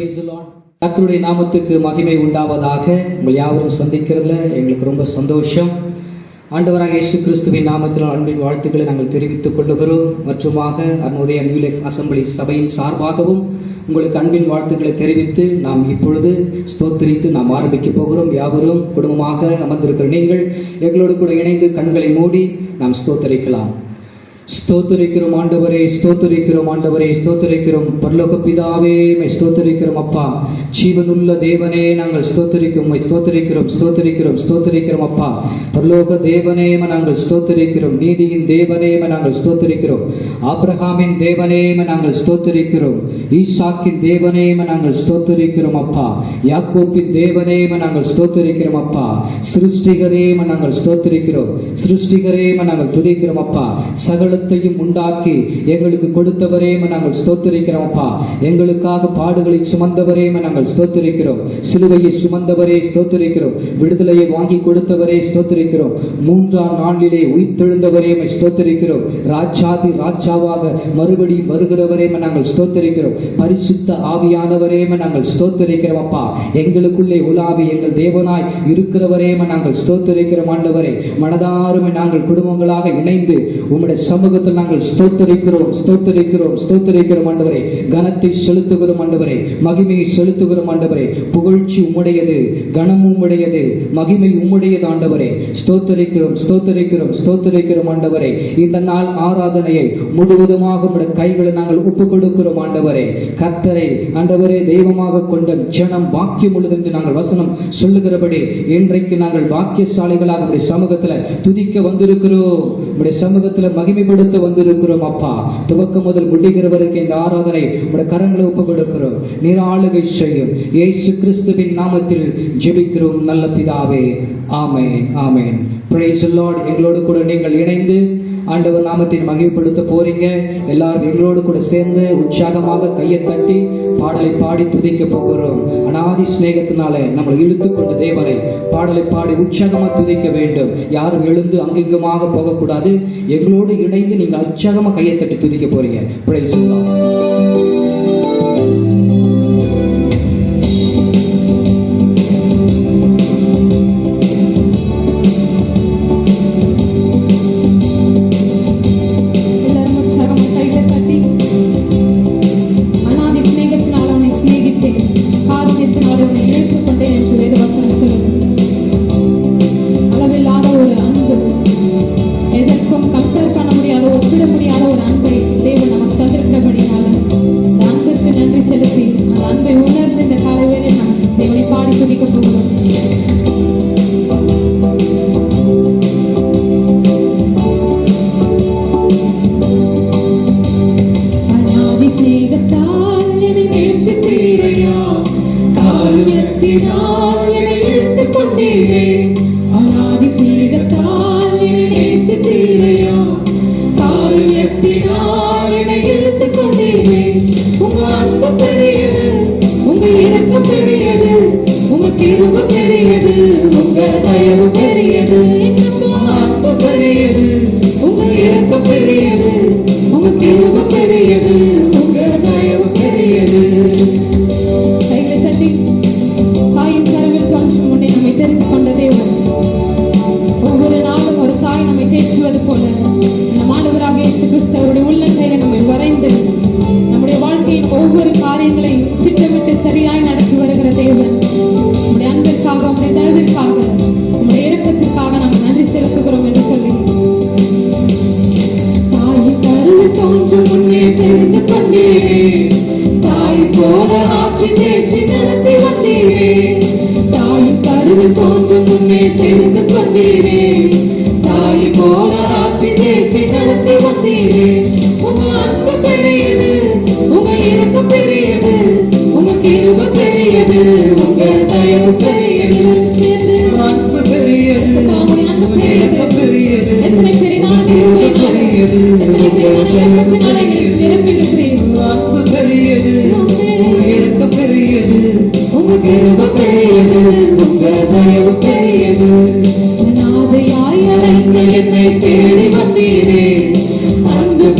Praise the Lord. கர்த்தருடைய நாமத்துக்கு மகிமை உண்டாவதாக. உங்கள் யாவரும் சந்திக்கிறதுல எங்களுக்கு ரொம்ப சந்தோஷம். ஆண்டவராக இயேசு கிறிஸ்துவின் நாமத்தில் அன்பின் வாழ்த்துக்களை நாங்கள் தெரிவித்துக் கொள்ளுகிறோம். மற்றுமாக அருணோதய நியூ லைஃப் அசம்பிளி சபையின் சார்பாகவும் உங்களுக்கு அன்பின் வாழ்த்துக்களை தெரிவித்து நாம் இப்பொழுது ஸ்தோத்திரித்து நாம் ஆரம்பிக்க போகிறோம். யாவரும் குடும்பமாக அமர்ந்திருக்கிற நீங்கள் எங்களோடு கூட இணைந்து கண்களை மூடி நாம் ஸ்தோத்தரிக்கலாம். ஸ்தோத்தரிக்கிறோம் ஆண்டவரே, ஸ்தோத்தரிக்கிறோம் ஆண்டவரே, ஸ்தோத்தரிக்கிறோம் பரலோக பிதாவே, ஸ்தோத்தரிக்கிறோம் அப்பா. ஜீவனுள்ள தேவனே நாங்கள் ஸ்தோத்தரிக்கிறோம், ஸ்தோத்தரிக்கிறோம், ஸ்தோத்தரிக்கிறோம், ஸ்தோத்தரிக்கிறோம் அப்பா. பரலோக தேவனே நாங்கள் ஸ்தோத்தரிக்கிறோம். நீதியின் தேவனே நாங்கள் ஸ்தோத்தரிக்கிறோம். ஆபிரகாமின் தேவனே நாங்கள் ஸ்தோத்தரிக்கிறோம். ஈசாக்கின் தேவனே நாங்கள் ஸ்தோத்தரிக்கிறோம் அப்பா. யாக்கோப்பின் தேவனே நாங்கள் ஸ்தோத்தரிக்கிறோம் அப்பா. சிருஷ்டிகரே நாங்கள் ஸ்தோத்தரிக்கிறோம். சிருஷ்டிகரே நாங்கள் துதிக்கிறோம் அப்பா. சகலத்தையும் உண்டாக்கி எங்களுக்கு கொடுத்தவரே நாங்கள் ஸ்தோத்தரிக்கிறோம் அப்பா. எங்களுக்காக பாடுகளை சுமந்தவரே நாங்கள் ஸ்தோத்தரிக்கிறோம். சிலுவையை சுமந்தவரே ஸ்தோத்தரிக்கிறோம். விடுதலையை வாங்கி கொடுத்தவரே ஸ்தோத்தரிக்கிறோம். மூன்றாம் நாளிலே உயிர்த்தெழுந்தவரே ஸ்தோத்தரிக்கிறோம். ராஜாதி ராஜாவாக மறுபடியும் வருகிறவரே நாங்கள் ஸ்தோத்தரிக்கிறோம். பரிசுத்த ஆவியானவரே நாங்கள் ஸ்தோத்தரிக்கிறோம் அப்பா. எங்களுக்குள்ளே உலாவி எங்கள் தேவனாய் இருக்கிறவரே நாங்கள் ஸ்தோத்தரிக்கிறோம் ஆண்டவரே. மனதாரும் நாங்கள் குடும்பங்களாக இணைந்து உம்முடைய சமூகத்தில் நாங்கள் ஸ்தோத்தரிக்கிறோம், ஸ்தோத்தரிக்கிறோம், ஸ்தோத்தரிக்கிறோம் ஆண்டவரே. கனத்தை செலுத்துகிறோம் ஆண்டவரே, மகிமையை செலுத்துகிறோம் ஆண்டவரே. புகழ்ச்சி உம்முடையது, கனமும் உம்முடையது, மகிமை உம்முடையது ஆண்டவரே. ஸ்தோத்தரிக்கிறோம், ஸ்தோத்தரிக்கிறோம், ஸ்தோத்தரிக்கிறோம் ஆண்டவரே. இந்த நாள் ஆராதனையை முழுவதுமாக உம்முடைய கைகளை நாங்கள் ஒப்புக் கொடுக்கிறோம் ஆண்டவரே. கர்த்தரை ஆண்டவரே தெய்வமாக கொண்ட ஜனம் பாக்கியம் உள்ளது என்று நாங்கள் வசனம் சொல்லுகிறபடி இன்றைக்கு நாங்கள் பாக்கியசாலிகளாக உம்முடைய சமூகத்தில் துதிக்க வந்திருக்கிறோம், உம்முடைய சமூகத்தில் மகிமைப்படுத்த வந்திருக்கிறோம் அப்பா. துவக்கம் முதல் முடிகிறவருக்கு இந்த ஆராதனை உம்முடைய கரங்களை ஒப்புக் கொடுக்கிறோம். நீர் ஆளுகை செய்யும். இயேசு கிறிஸ்துவின் நாமத்தில் ஜெபிக்கிறோம் நல்ல பிதாவே. ஆமென், ஆமென். Praise the Lord. எங்களோடு கூட நீங்கள் இணைந்து ஆண்டவர் நாமத்தை மகிமைப்படுத்த போறீங்க. எல்லாரும் எங்களோடு கூட சேர்ந்து உற்சாகமாக கையை தட்டி பாடலை பாடி துதிக்க போகிறோம். அநாதி ஸ்நேகத்தினால நம்மளை இழுத்து கொண்ட தேவனை பாடலை பாடி உற்சாகமா துதிக்க வேண்டும். யாரும் எழுந்து அங்கிங்கமாக போகக்கூடாது. எங்களோடு இணைந்து நீங்க உற்சாகமா கையை தட்டி துதிக்க போறீங்க. Price the Lord.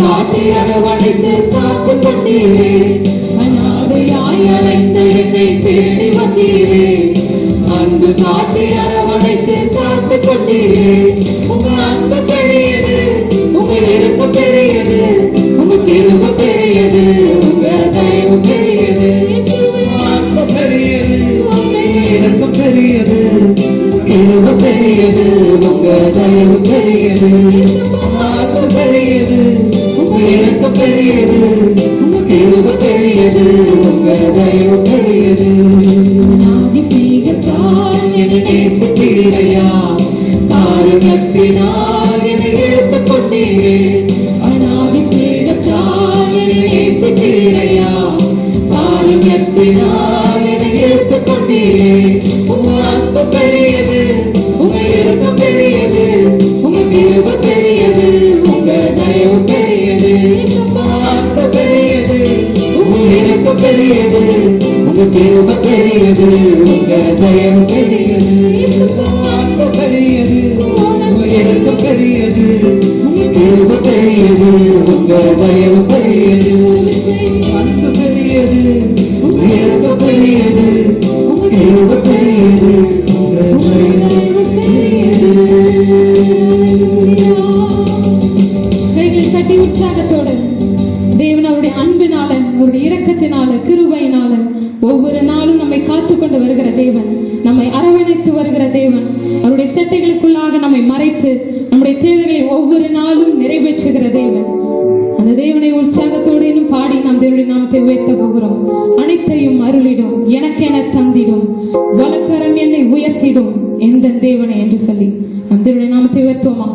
காட்டி அரவணைத்து காத்து கொண்டீரே, அநாதையாய் அழைத்த அன்பு காட்டி அரவணைத்து காத்து கொண்டீரே. உங்க அன்பு பெரியது, உங்க இரக்கம் பெரியது, உங்க கிருபை பெரியது, உங்க தயவு பெரியது. அன்பு பெரியது, உங்க இரக்கம் பெரியது, கிருபை பெரியது, உங்க தயவு பெரியது. அன்பு பெரியது, உங்க இரக்கம் பெரியது, உங்க கிருபை பெரியது, உங்க தயவு பெரியது. என்னை நேசித்தீரையா, காருண்யத்தினால் என்னை இழுத்துக் கொண்டீரே. அநாதிசேகத்தால் என்னை நேசித்தீரையா, காருண்யத்தினால் என்னை இழுத்துக் கொண்டீரே. உங்க அன்பு பெரியது, உங்க இரக்கம் பெரியது, உங்க கிருபை பெரியது, உங்க தயவு பெரியது. அன்பு பெரியது, உங்க இரக்கம் பெரியது, உங்க கிருபை பெரியது, உங்க தயவு பெரியது. அன்பு பெரியது, உங்க இரக்கம் பெரியது, உங்க கிருபை பெரியது, உங்க தயவு பெரியது. அன்பு பெரியது, உங்க இரக்கம் பெரியது, உங்க கிருபை பெரியது, உங்க தயவு பெரியது. கைகளை தட்டி உற்சாகத்தோடு தேவன் அவருடைய அன்பினால, அவருடைய இரக்கத்தினால, கிருபையினால ஒவ்வொரு நாளும் நம்மை காத்து கொண்டு வருகிற தேவன், நம்மை அரவணைத்து வருகிற தேவன், அவருடைய சட்டைகளுக்குள்ளாக நம்மை மறைத்து நம்முடைய தேவைகளை ஒவ்வொரு நாளும் நிறைவேற்றுகிற தேவன். அந்த தேவனை உற்சாகத்தோடு இன்னும் பாடி நாம் தேவனுடைய நாமத்தை உயர்த்த போகிறோம். அனைத்தையும் அருளிடும், எனக்கென தந்திடும், வலக்கரம் என்னை உயர்த்திடும் எந்த தேவனை என்று சொல்லி நம் தேவனுடைய நாமத்தை உயர்த்துவோமா?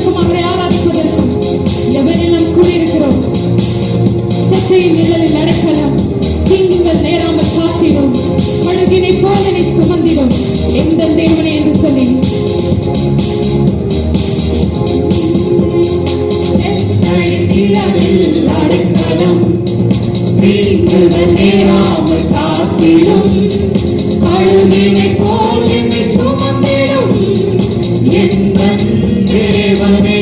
துதிப்பதற்கும் அவரை ஆராதிப்பதற்கும் இந்த வேளையில் நாம் கூடியிருக்கிறோம். சட்டையின் நிழலில் நடக்கலாம், தீங்குகள் நேராமல் காத்திடும், அழுகினை போலனை சுமந்திடும் எந்த தேவனே என்று சொல்லி நிழலில் அடைக்கலம், தீங்குகள் நேராமல் காத்திடும், அழுகினை போல் என்னை சுமந்திடும் எந்த தேவனே.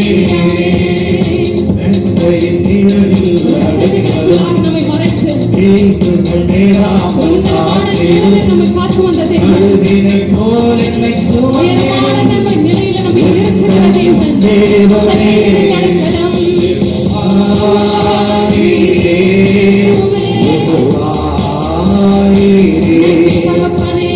நிழலில் அடைக்கலம், நம்மை மறைத்து தீங்குகள் நேராமல் காத்திடும், நம்மை காத்து வந்த தேவன், அழுகினை போல் என்னை உயரமான சுமந்திடும் நம்ம நிலையில நம்மை நிறுத்துகிற தேவன், தேவனே. அடைக்கலம் தகப்பனே,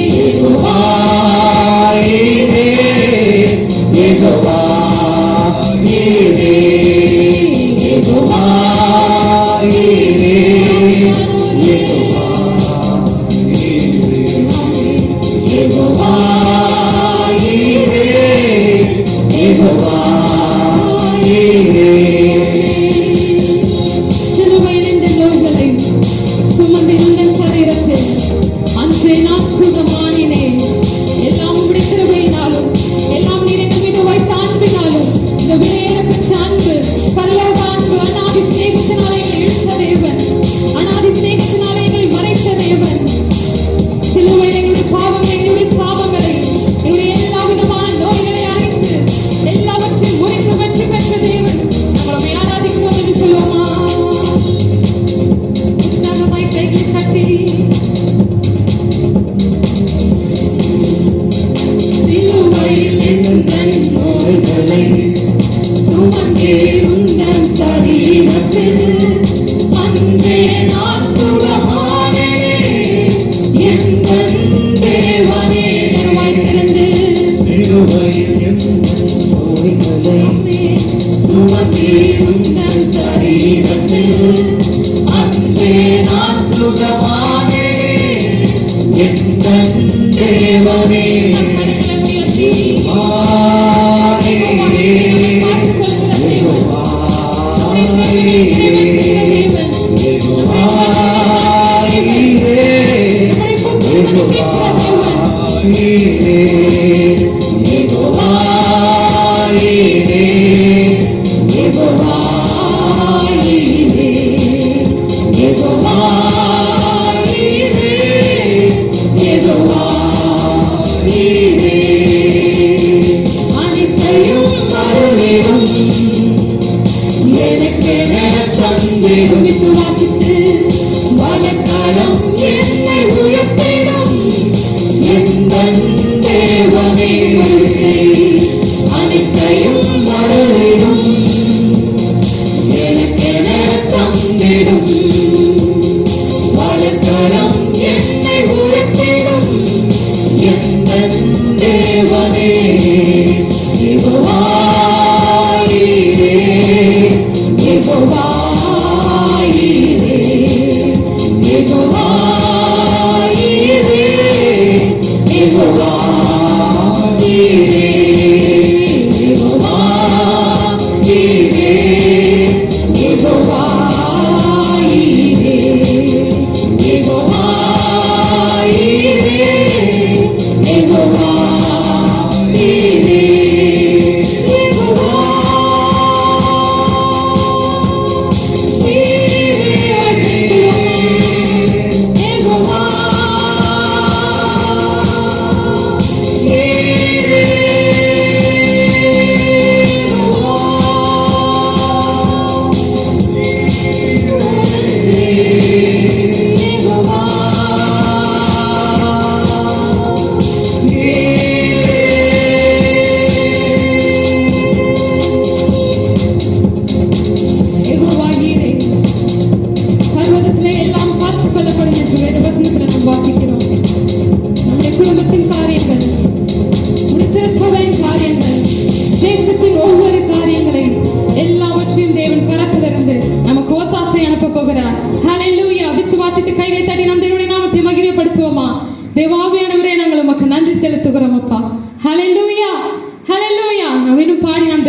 சிலுவையில் இந்த நோய்களை சுமந்திருந்த சரீரத்தில் அன்றே நான் சுகமானினேன். எல்லாம் உம்முடைய கிருபையினாலும், எல்லாம் நீர் எங்கள் மீது வைத்த அன்பினாலும், இந்த விலையேற பெற்ற அன்பு, பரலோக அன்பு, அநாதி சிநேகத்தினாலே எங்களை இழுத்த தேவன், அநாதி சிநேகத்தினாலே எங்களை மறைத்த தேவன், சிலுவையில் எங்களுடைய பாவங்களை, எங்களுடைய சாபங்களை, எங்களுடைய எல்லா விதமான நோய்களை அறிந்து எல்லாவற்றையும் முறித்து வெற்றி பெற்ற தேவன், நாங்கள் உம்மை ஆராதிக்கிறோம் என்று சொல்லுவோமா? உற்சாகமாய் கைகளை தட்டி சிலுவையில் எந்தன் நோய்களை சுமந்தே உந்தன் சரீரத்தில், அன்றே நான் சுகமானேன் எந்தன் தேவனே. திறந்து சிலுவையில் எந்தன் நோய்களை சுமந்தே உந்தன் சரீரத்தில், அன்றே நான் சுகமானேன் எந்தன் தேவனே. அனைத்தையும் மறுவிடும் எனக்கென தந்திடும் விசுவாசித்து வலக்கரம் என்னை உயர்த்திடும் எந்தன் தேவனே. அனைத்தையும் மறுவிடும் எனக்கென தந்திடும் வலக்கரம் என்னை உயர்த்திடும் எந்தன் தேவனே. யெகோவாயிரே, யெகோவாயிரே.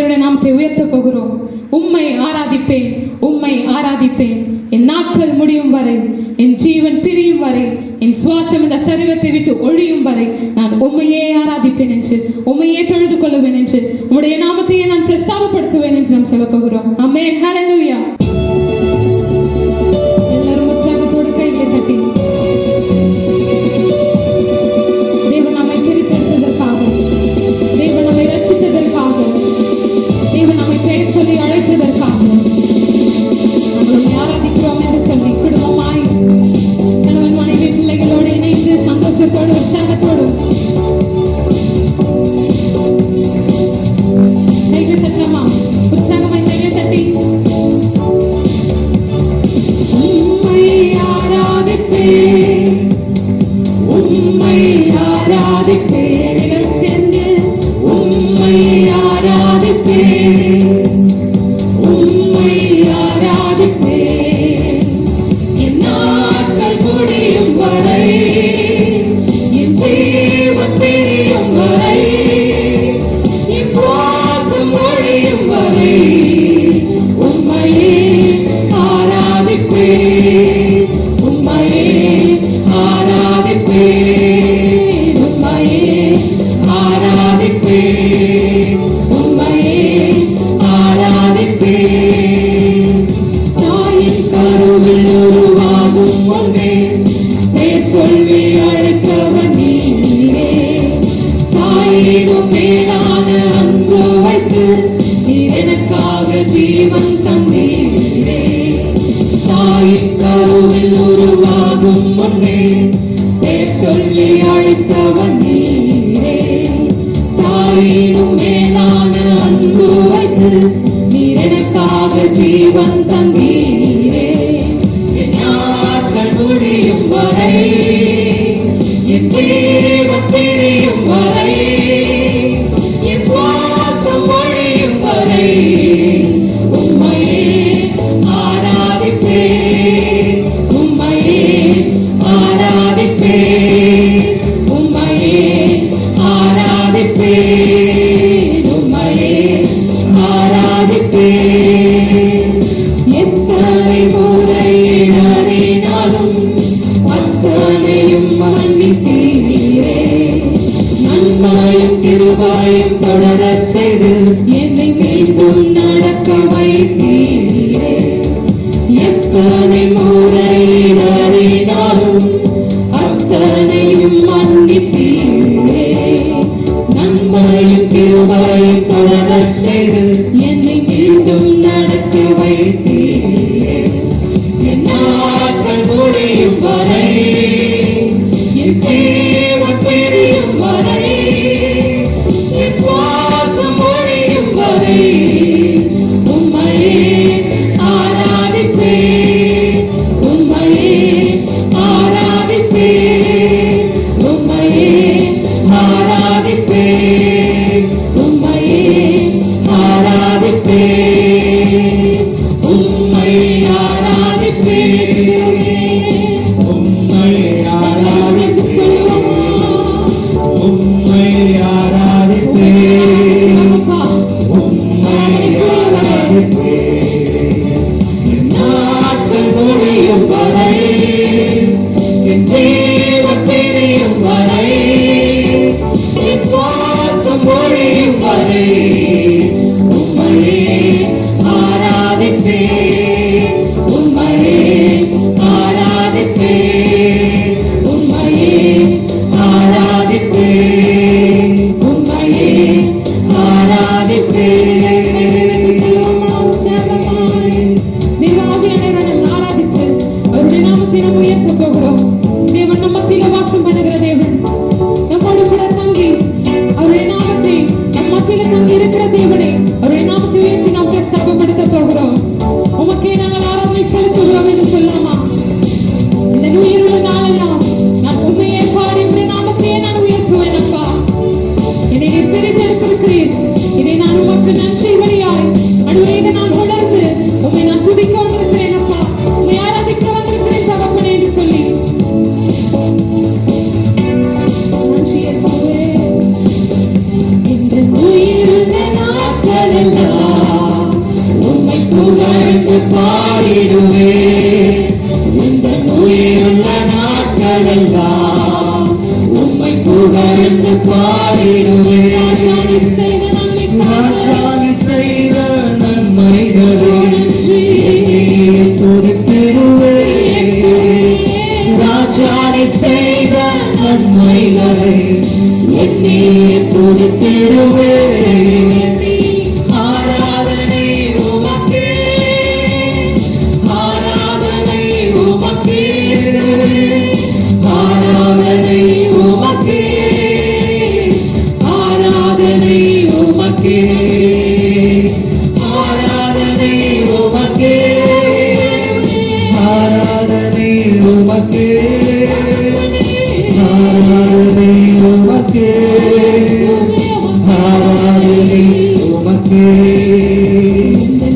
கர்த்தருடைய நாமத்தை உயர்த்த போகிறோம். உம்மை ஆராதிப்பேன், உம்மை ஆராதிப்பேன், என் நாட்கள் முடியும் வரை, என் ஜீவன் பிரியும் வரை, என் சுவாசம் இந்த சரீரத்தை விட்டு ஒழியும் வரை நான் உம்மையே ஆராதிப்பேன் என்று, உம்மையே தொழுது கொள்ளுவேன் என்று, உம்முடைய நாமத்தையே நான் பிரஸ்தாபப்படுத்துவேன் என்று நாம் சொல்ல போகிறோம். ஆமென். ஹல்லேலூயா. எல்லாரும் உற்சாகத்தோடு கைகளை தட்டி தேவன் நம்மை பிரித்தெடுத்ததற்காக, தேவன் நம்மை ரட்சித்ததற்காக, தேவன் நம்மை பெயர் சொல்லி அழைத்ததற்காக நம்மளை ஆராதிக்கிறோம் என்று சொல்லி குடும்பமாய் கணவன் மனைவி பிள்ளைகளோடு இணைந்து சந்தோஷத்தோடு உற்சாகத்தோடு கைகள் தட்டமா, உற்சாகமாய் கைகள் தட்டி உம்மை ஆராதிப்பேன், உம்மை ஆராதிப்பேன், சேர்ந்து உம்மை ஆராதிப்பேன், உம்மை ஆராதிப்பேன், என் நாட்கள் முடியும் வரை, என் ஜீவன் பிரியும் வரை, என் சுவாசம் ஒழியும் வரை உம்மையே ஆராதிப்பேன், உம்மையே ஆராதிப்பேன், உம்மையே ஆராதிப்பேன், உம்மையே ஆராதிப்பேன். தாயின் கருவில் உருவாகும் முன்பே பேர் சொல்லி அழைத்தவன் நீரே, தாயினும் மேலான அன்பு வைத்து நீர் எனக்காக ஜீவன் தந்தீரே. தாயின் கருவில் உருவாகும் முன்பே பேர் சொல்லி அழைத்தவன் நீரே, தாயினும் மேலான அன்பு வைத்து நீர் எனக்காக ஜீவன் தந்தீரே. என் நாட்கள் முடியும் வரை, என் ஜீவன் பிரியும் வரை, என் சுவாசம் ஒழியும் வரை உம்மையே ஆராதிப்பேன், உம்மையே ஆராதிப்பேன், உம்மையே ஆராதிப்பேன், உம்மையே ஆராதிப்பேன். எத்தனை முறை இடறினாலும் அத்தனையும் மன்னித்தீரே, நன்மையும் கிருபையும் தொடரச் செய்து என்னை மீண்டும் நடக்க வைத்தீரே. எத்தனை முறை இடறினாலும் அத்தனையும் மன்னித்தீரே, நன்மையும் கிருபையும் தொடரச் செய்து என்னை மீண்டும் நடக்க வைத்தீரே. என் நாட்கள் முடியும் வரை, என் ஜீவன் பிரியும் வரை, என் சுவாசம் ஒழியும் வரை உம்மையே ஆராதிப்பேன், உம்மையே ஆராதிப்பேன், உம்மையே ஆராதிப்பேன், உம்மையே ஆராதிப்பேன், உம்மை ஆராதிப்பேன், உம்மை ஆராதிப்பேன், உம்மை ஆராதிப்பேன், உம்மை ஆராதிப்பேன். என் நாட்கள் முடியும் வரை, என் ஜீவன் பிரியும் வரை, என் சுவாசம் ஒழியும் வரை உம்மையே ஆராதிப்பேன், உம்மையே ஆராதிப்பேன், உம்மையே ஆராதிப்பேன், உம்மையே ஆராதிப்பேன். தேவாவியானவரை ஆராதித்து அவருடைய நாமத்தை நாம் உயர்த்த போகிறோம். தேவன் நம்ம மத்தியில வாசம் பண்ணுகிற தேவன், நம்மோடு கூட தங்கி அவருடைய நாமத்தை நம் மத்தியில தங்கி இருக்கிற தேவனை அவருடைய நாமத்தை உயர்த்தி நாம் பிரஸ்தாபப்படுத்த போகிறோம். உமக்கே நாங்கள் ஆராதனை செலுத்துகிறோம் என்று சொல்லலாமா? இந்த உயிருள்ள நாளெல்லாம் நான் உண்மையே பாடி உடைய நாமத்தையே நான் உயர்த்துவேன். அப்பா, என்னை நீர் பிரித்தெடுத்திருக்கிறீர், இதை நான் உமக்கு நன்றி வழியாய் அனுவேக நான் உணர்ந்து உம்மை நான் துதிக்க வந்திருக்கிறேன். அப்பா, உம்மை ஆராதிக்க வந்திருக்கிறேன் தகப்பனே என்று சொல்லி நன்றி இயேசுவே. இந்த உயிருள்ள நாட்களெல்லாம் உமக்கே ஆராதனை உமக்கே ஆராதனை உமக்கே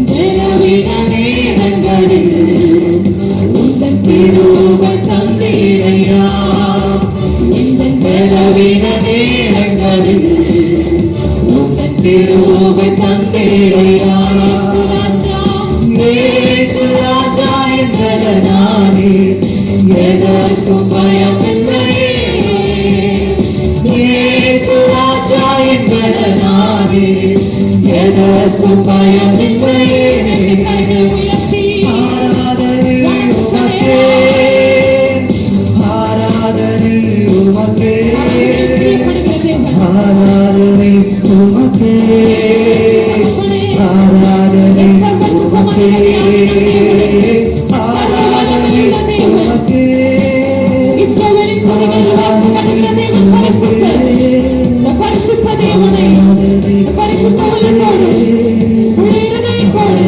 நிலவின நேரங்களில் உந்தன் திருவை தந்தீரையா இந்த நிலவின நேரங்களில் உந்தன் திருவை தந்தீரையா நேற்று ராஜா என்பத நானே எதற்கும் பயமில்லையே நேற்று ராஜா என்பத நானே எதற்கும் பயமில்லையே ஆராதனை உமக்கே ஆராதனை உமக்கே ஆராதனை உமக்கே ஆராதனை உமக்கே ஆராதனை உமக்கே பரிசுத்த தேவனை பரிசுத்த உள்ளத்தோடு உடைய இருதயத்தோடு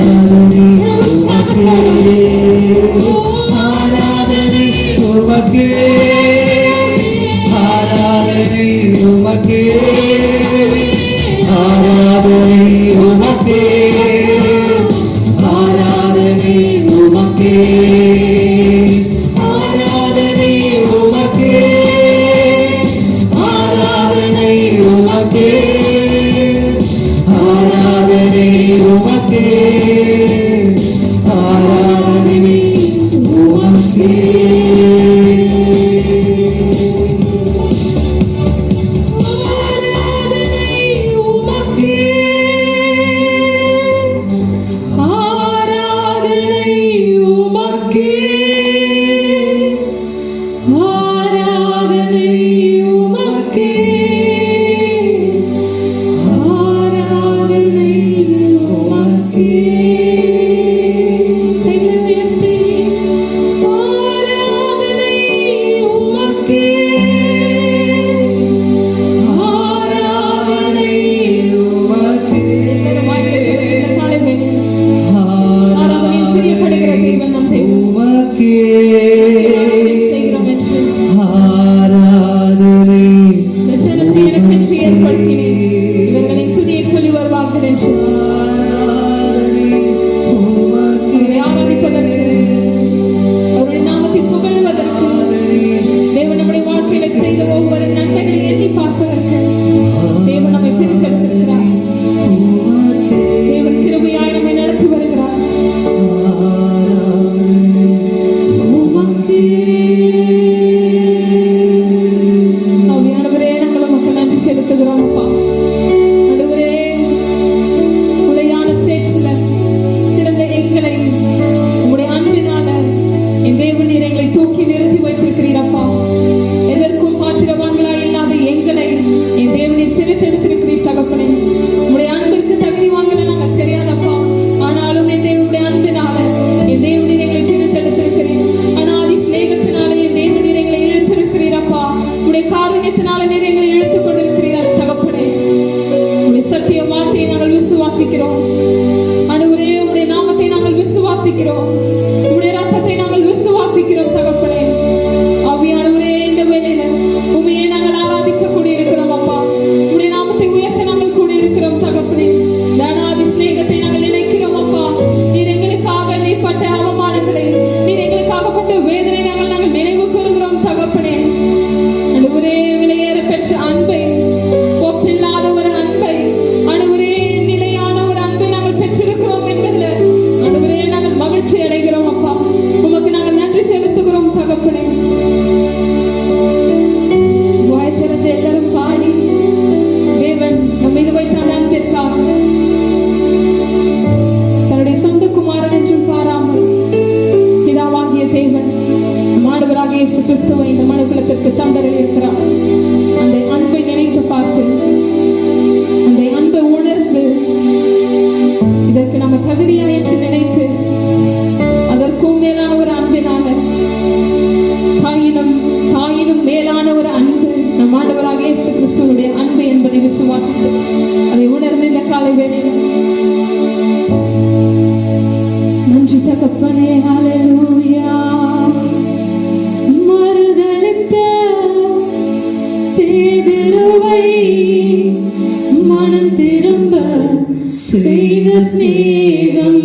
செய்த சிநேகம்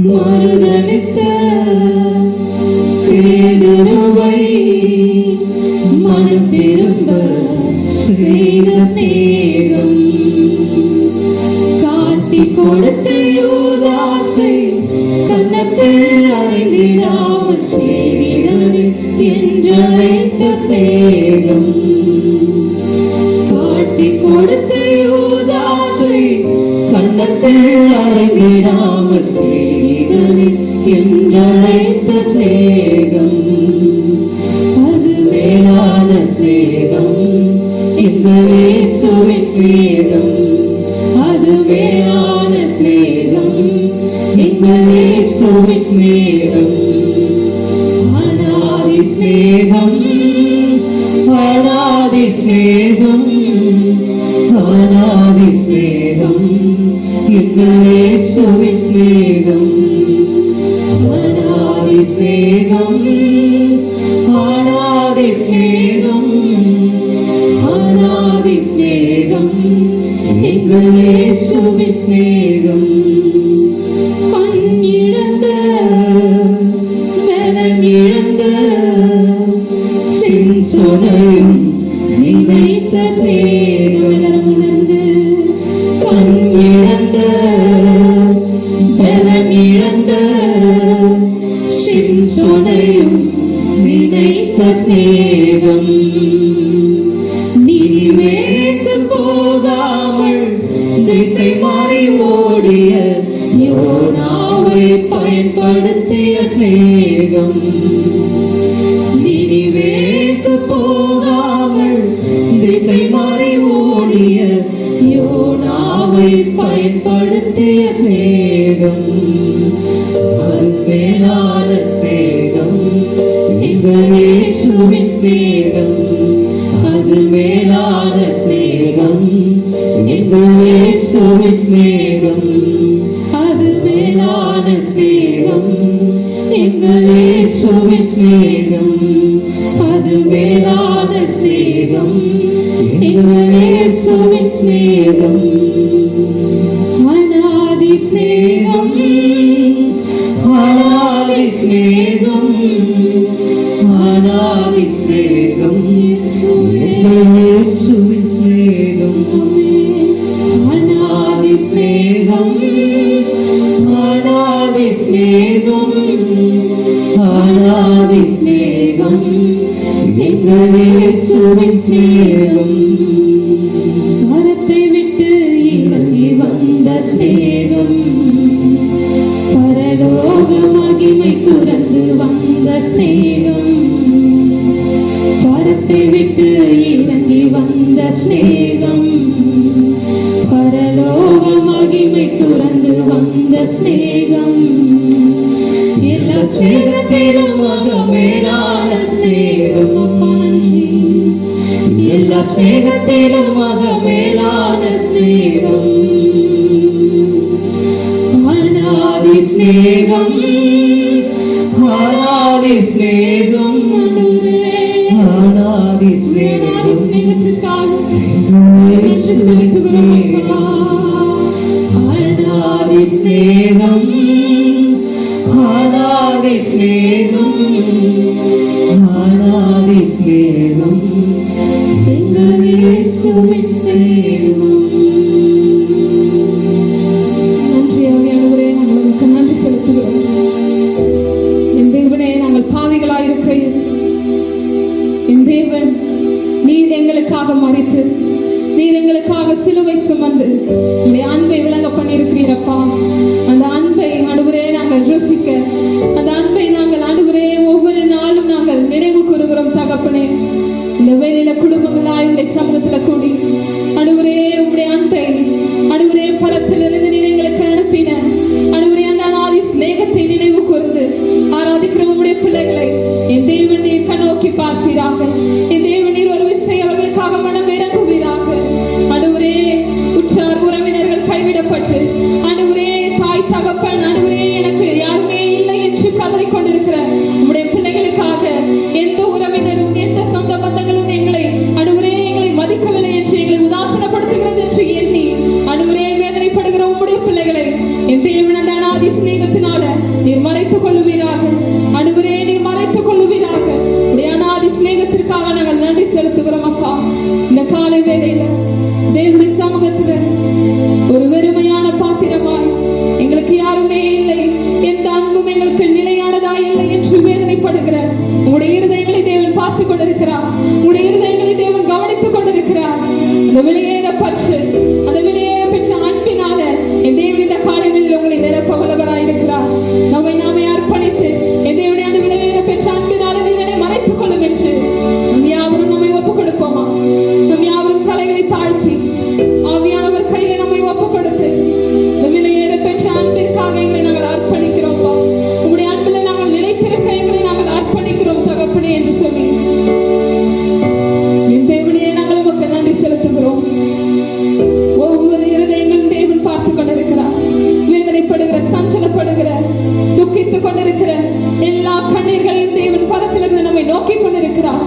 மறுதலித்த பேதுருவை மனம் திரும்ப செய்த சிநேகம் காட்டி கொடுத்த யூதாசை கன்னத்தில் அறிந்திடாமல் செய்திடவே என்றழைத்த சிநேகம் காட்டி கொடுத்த யூதாசை கன்னத்தில் அறிந்திடாமல் செய்திடவே என்றழைத்த சிநேகம் அது மேலான சிநேகம் எங்கள் இயேசுவின் சிநேகம் அது மேலான சிநேகம் எங்கள் இயேசுவின் சிநேகம் அநாதி சிநேகம் அநாதி சிநேகம் அநாதி சிநேகம் எங்கள் இயேசுவின் சிநேகம் அநாதி சிநேகம் அநாதி சிநேகம் அநாதி சிநேகம் எங்கள் இயேசுவின் சிநேகம் கண்ணிழந்த பலன் இழந்த சின்சொனையும் நினைத்த சிநேகம் உணர்ந்து கண்ணிழந்த பலன் இழந்த சின்சொனையும் நினைத்த சிநேகம் நினைவேற்று போகாமல் திசை மாறி ஓடிய யோனாவை பயன்படுத்திய சிநேகம் நினைவேற்று போகாமல் திசை மாறி ஓடிய யோனாவை பயன்படுத்திய சிநேகம் மேலான சிநேகம் எங்கள் இயேசுவின் சிநேகம் அது மேலான சிநேகம் எங்கள் இயேசுவின் சிநேகம் அது மேலான சிநேகம் எங்கள் இயேசுவின் சிநேகம் அது மேலான சிநேகம் எங்கள் இயேசுவின் சிநேகம் அநாதி சிநேகம் அநாதி சிநேகம் அநாதி சிநேகம் எங்கள் இயேசுவின் சிநேகம் அநாதி சிநேகம் அநாதி சிநேகம் அநாதி சிநேகம் எங்கள் இயேசுவின் சிநேகம் மரத்தை விட்டு இறங்கி வந்த சிநேகம் பரலோக மகிமை துறந்து வந்த சிநேகம் பரத்தை விட்டு இறங்கி வந்த சிநேகம் பரலோக மகிமை துறந்து வந்த சிநேகம் எல்லா சிநேகத்திலும் மேலான சிநேகம் எல்லா சிநேகத்திலும் மேலான சிநேகம் அநாதி சிநேகம் அநாதி சிநேகம் அநாதி சிநேகம் இயேசுவின் சிநேகம் அநாதி சிநேகம் அநாதி சிநேகம் அநாதி சிநேகம் எங்கள் இயேசுவின் சிநேகம் நன்றி ஆவியானவரே, நாங்கள் உமக்கு நன்றி செலுத்துகிறோம். என் தேவனே, நாங்கள் பாவிகளாயிருக்கையில் என் தேவன் நீர் எங்களுக்காக மரித்து நீர் எங்களுக்காக சிலுவை சுமந்து உடைய அன்பை விளங்க பண்ணியிருக்கிறீரப்பா. அந்த அன்பை ஆண்டவரே நாங்கள் ருசிக்க, அந்த அன்பை நாங்கள் ஆண்டவரே ஒவ்வொரு நாளும் நாங்கள் நினைவு கூறுகிறோம் தகப்பனே. இந்த வேலையில குடும்பங்களாய் உடைய சமூகத்துல கூடி ஆண்டவரே உடைய அன்பை ஆண்டவரே பலத்திலிருந்து நீர் எங்களுக்கு அனுப்பின ஆண்டவரே அந்த அநாதி சிநேகத்தை நினைவு கூர்ந்து ஆராதிக்கிற உடைய பிள்ளைகளை என் தேவன் நீர் கண்ணோக்கி பார்ப்பீராக. என் தேவன் நீர் ஒரு விசை அவர்களுக்காக மனம் இறங்குவீராக. ஆண்டவரே உற்றார் உறவினர்கள் கைவிடப்பட்டு ஆண்டவரே தாய் தகப்பன் ஆண்டவரே எனக்கு யாருமே இல்லை என்று கதறிக் கொண்டிருக்கிற உடைய பிள்ளைகளுக்காக எந்த உறவினரும் எந்த சொந்த பந்தங்களும் எங்களை ஆண்டவரே எங்களை மதிக்கவில்லை என்று எங்களை உதாசனப்படுத்துகிறது என்று எண்ணி ஆண்டவரே வேதனைப்பட செலுத்துகிறோம் அப்பா. இந்த காலை வேளையில தேவனுடைய சமூகத்துல ஒரு வெறுமையான பாத்திரமாய் எங்களுக்கு யாருமே இல்லை, எந்த அன்பும் எங்களுக்கு நிலையானதா இல்லை என்று வேதனைப்படுகிற உங்களுடைய இருதயங்களை தேவன் பார்த்து கொண்டிருக்கிறார். உங்களுடைய இருதயங்களை தேவன் கவனித்துக் கொண்டிருக்கிறார். அந்த வெளியேற பற்று, அந்த வெளியேற பெற்ற அன்பினால என் தேவன் இந்த காலைகளில் உங்களை நிரப்ப வல்லவராயிருக்கிறார். நம்மை நாமே அர்ப்பணித்து என் தேவனுடைய அந்த வெளியேற பெற்ற அன்பினால நீங்களே மறைத்துக் கொள்ளும் என்று நம் யாவரும் நம்மை ஒப்புக் கொடுப்போமா? நம் யாவரும் தலைகளை தாழ்த்தி ஆவியானவர் கையில நம்மை ஒப்புக் கொடுத்து இந்த வெளியேற பெற்ற அன்பிற்காக எங்களை நாங்கள் அர்ப்பணிக்கிறோம். உங்களுடைய அன்பில் நாங்கள் நிலைத்திருக்க எங்களை நாங்கள் அர்ப்பணிக்கிறோம் தகப்பனே என்று சொல்லி என் தேவனையே நாங்கள் உமக்கு நன்றி செலுத்துகிறோம். ஒவ்வொரு இருதயங்களும் தேவன் பார்த்துக் கொண்டிருக்கிறார். வேதனைப்படுகிற, சஞ்சலப்படுகிற, துக்கித்துக் கொண்டிருக்கிற எல்லா கண்ணீர்களையும் தேவன் பரத்திலிருந்து நம்மை நோக்கி கொண்டிருக்கிறார்.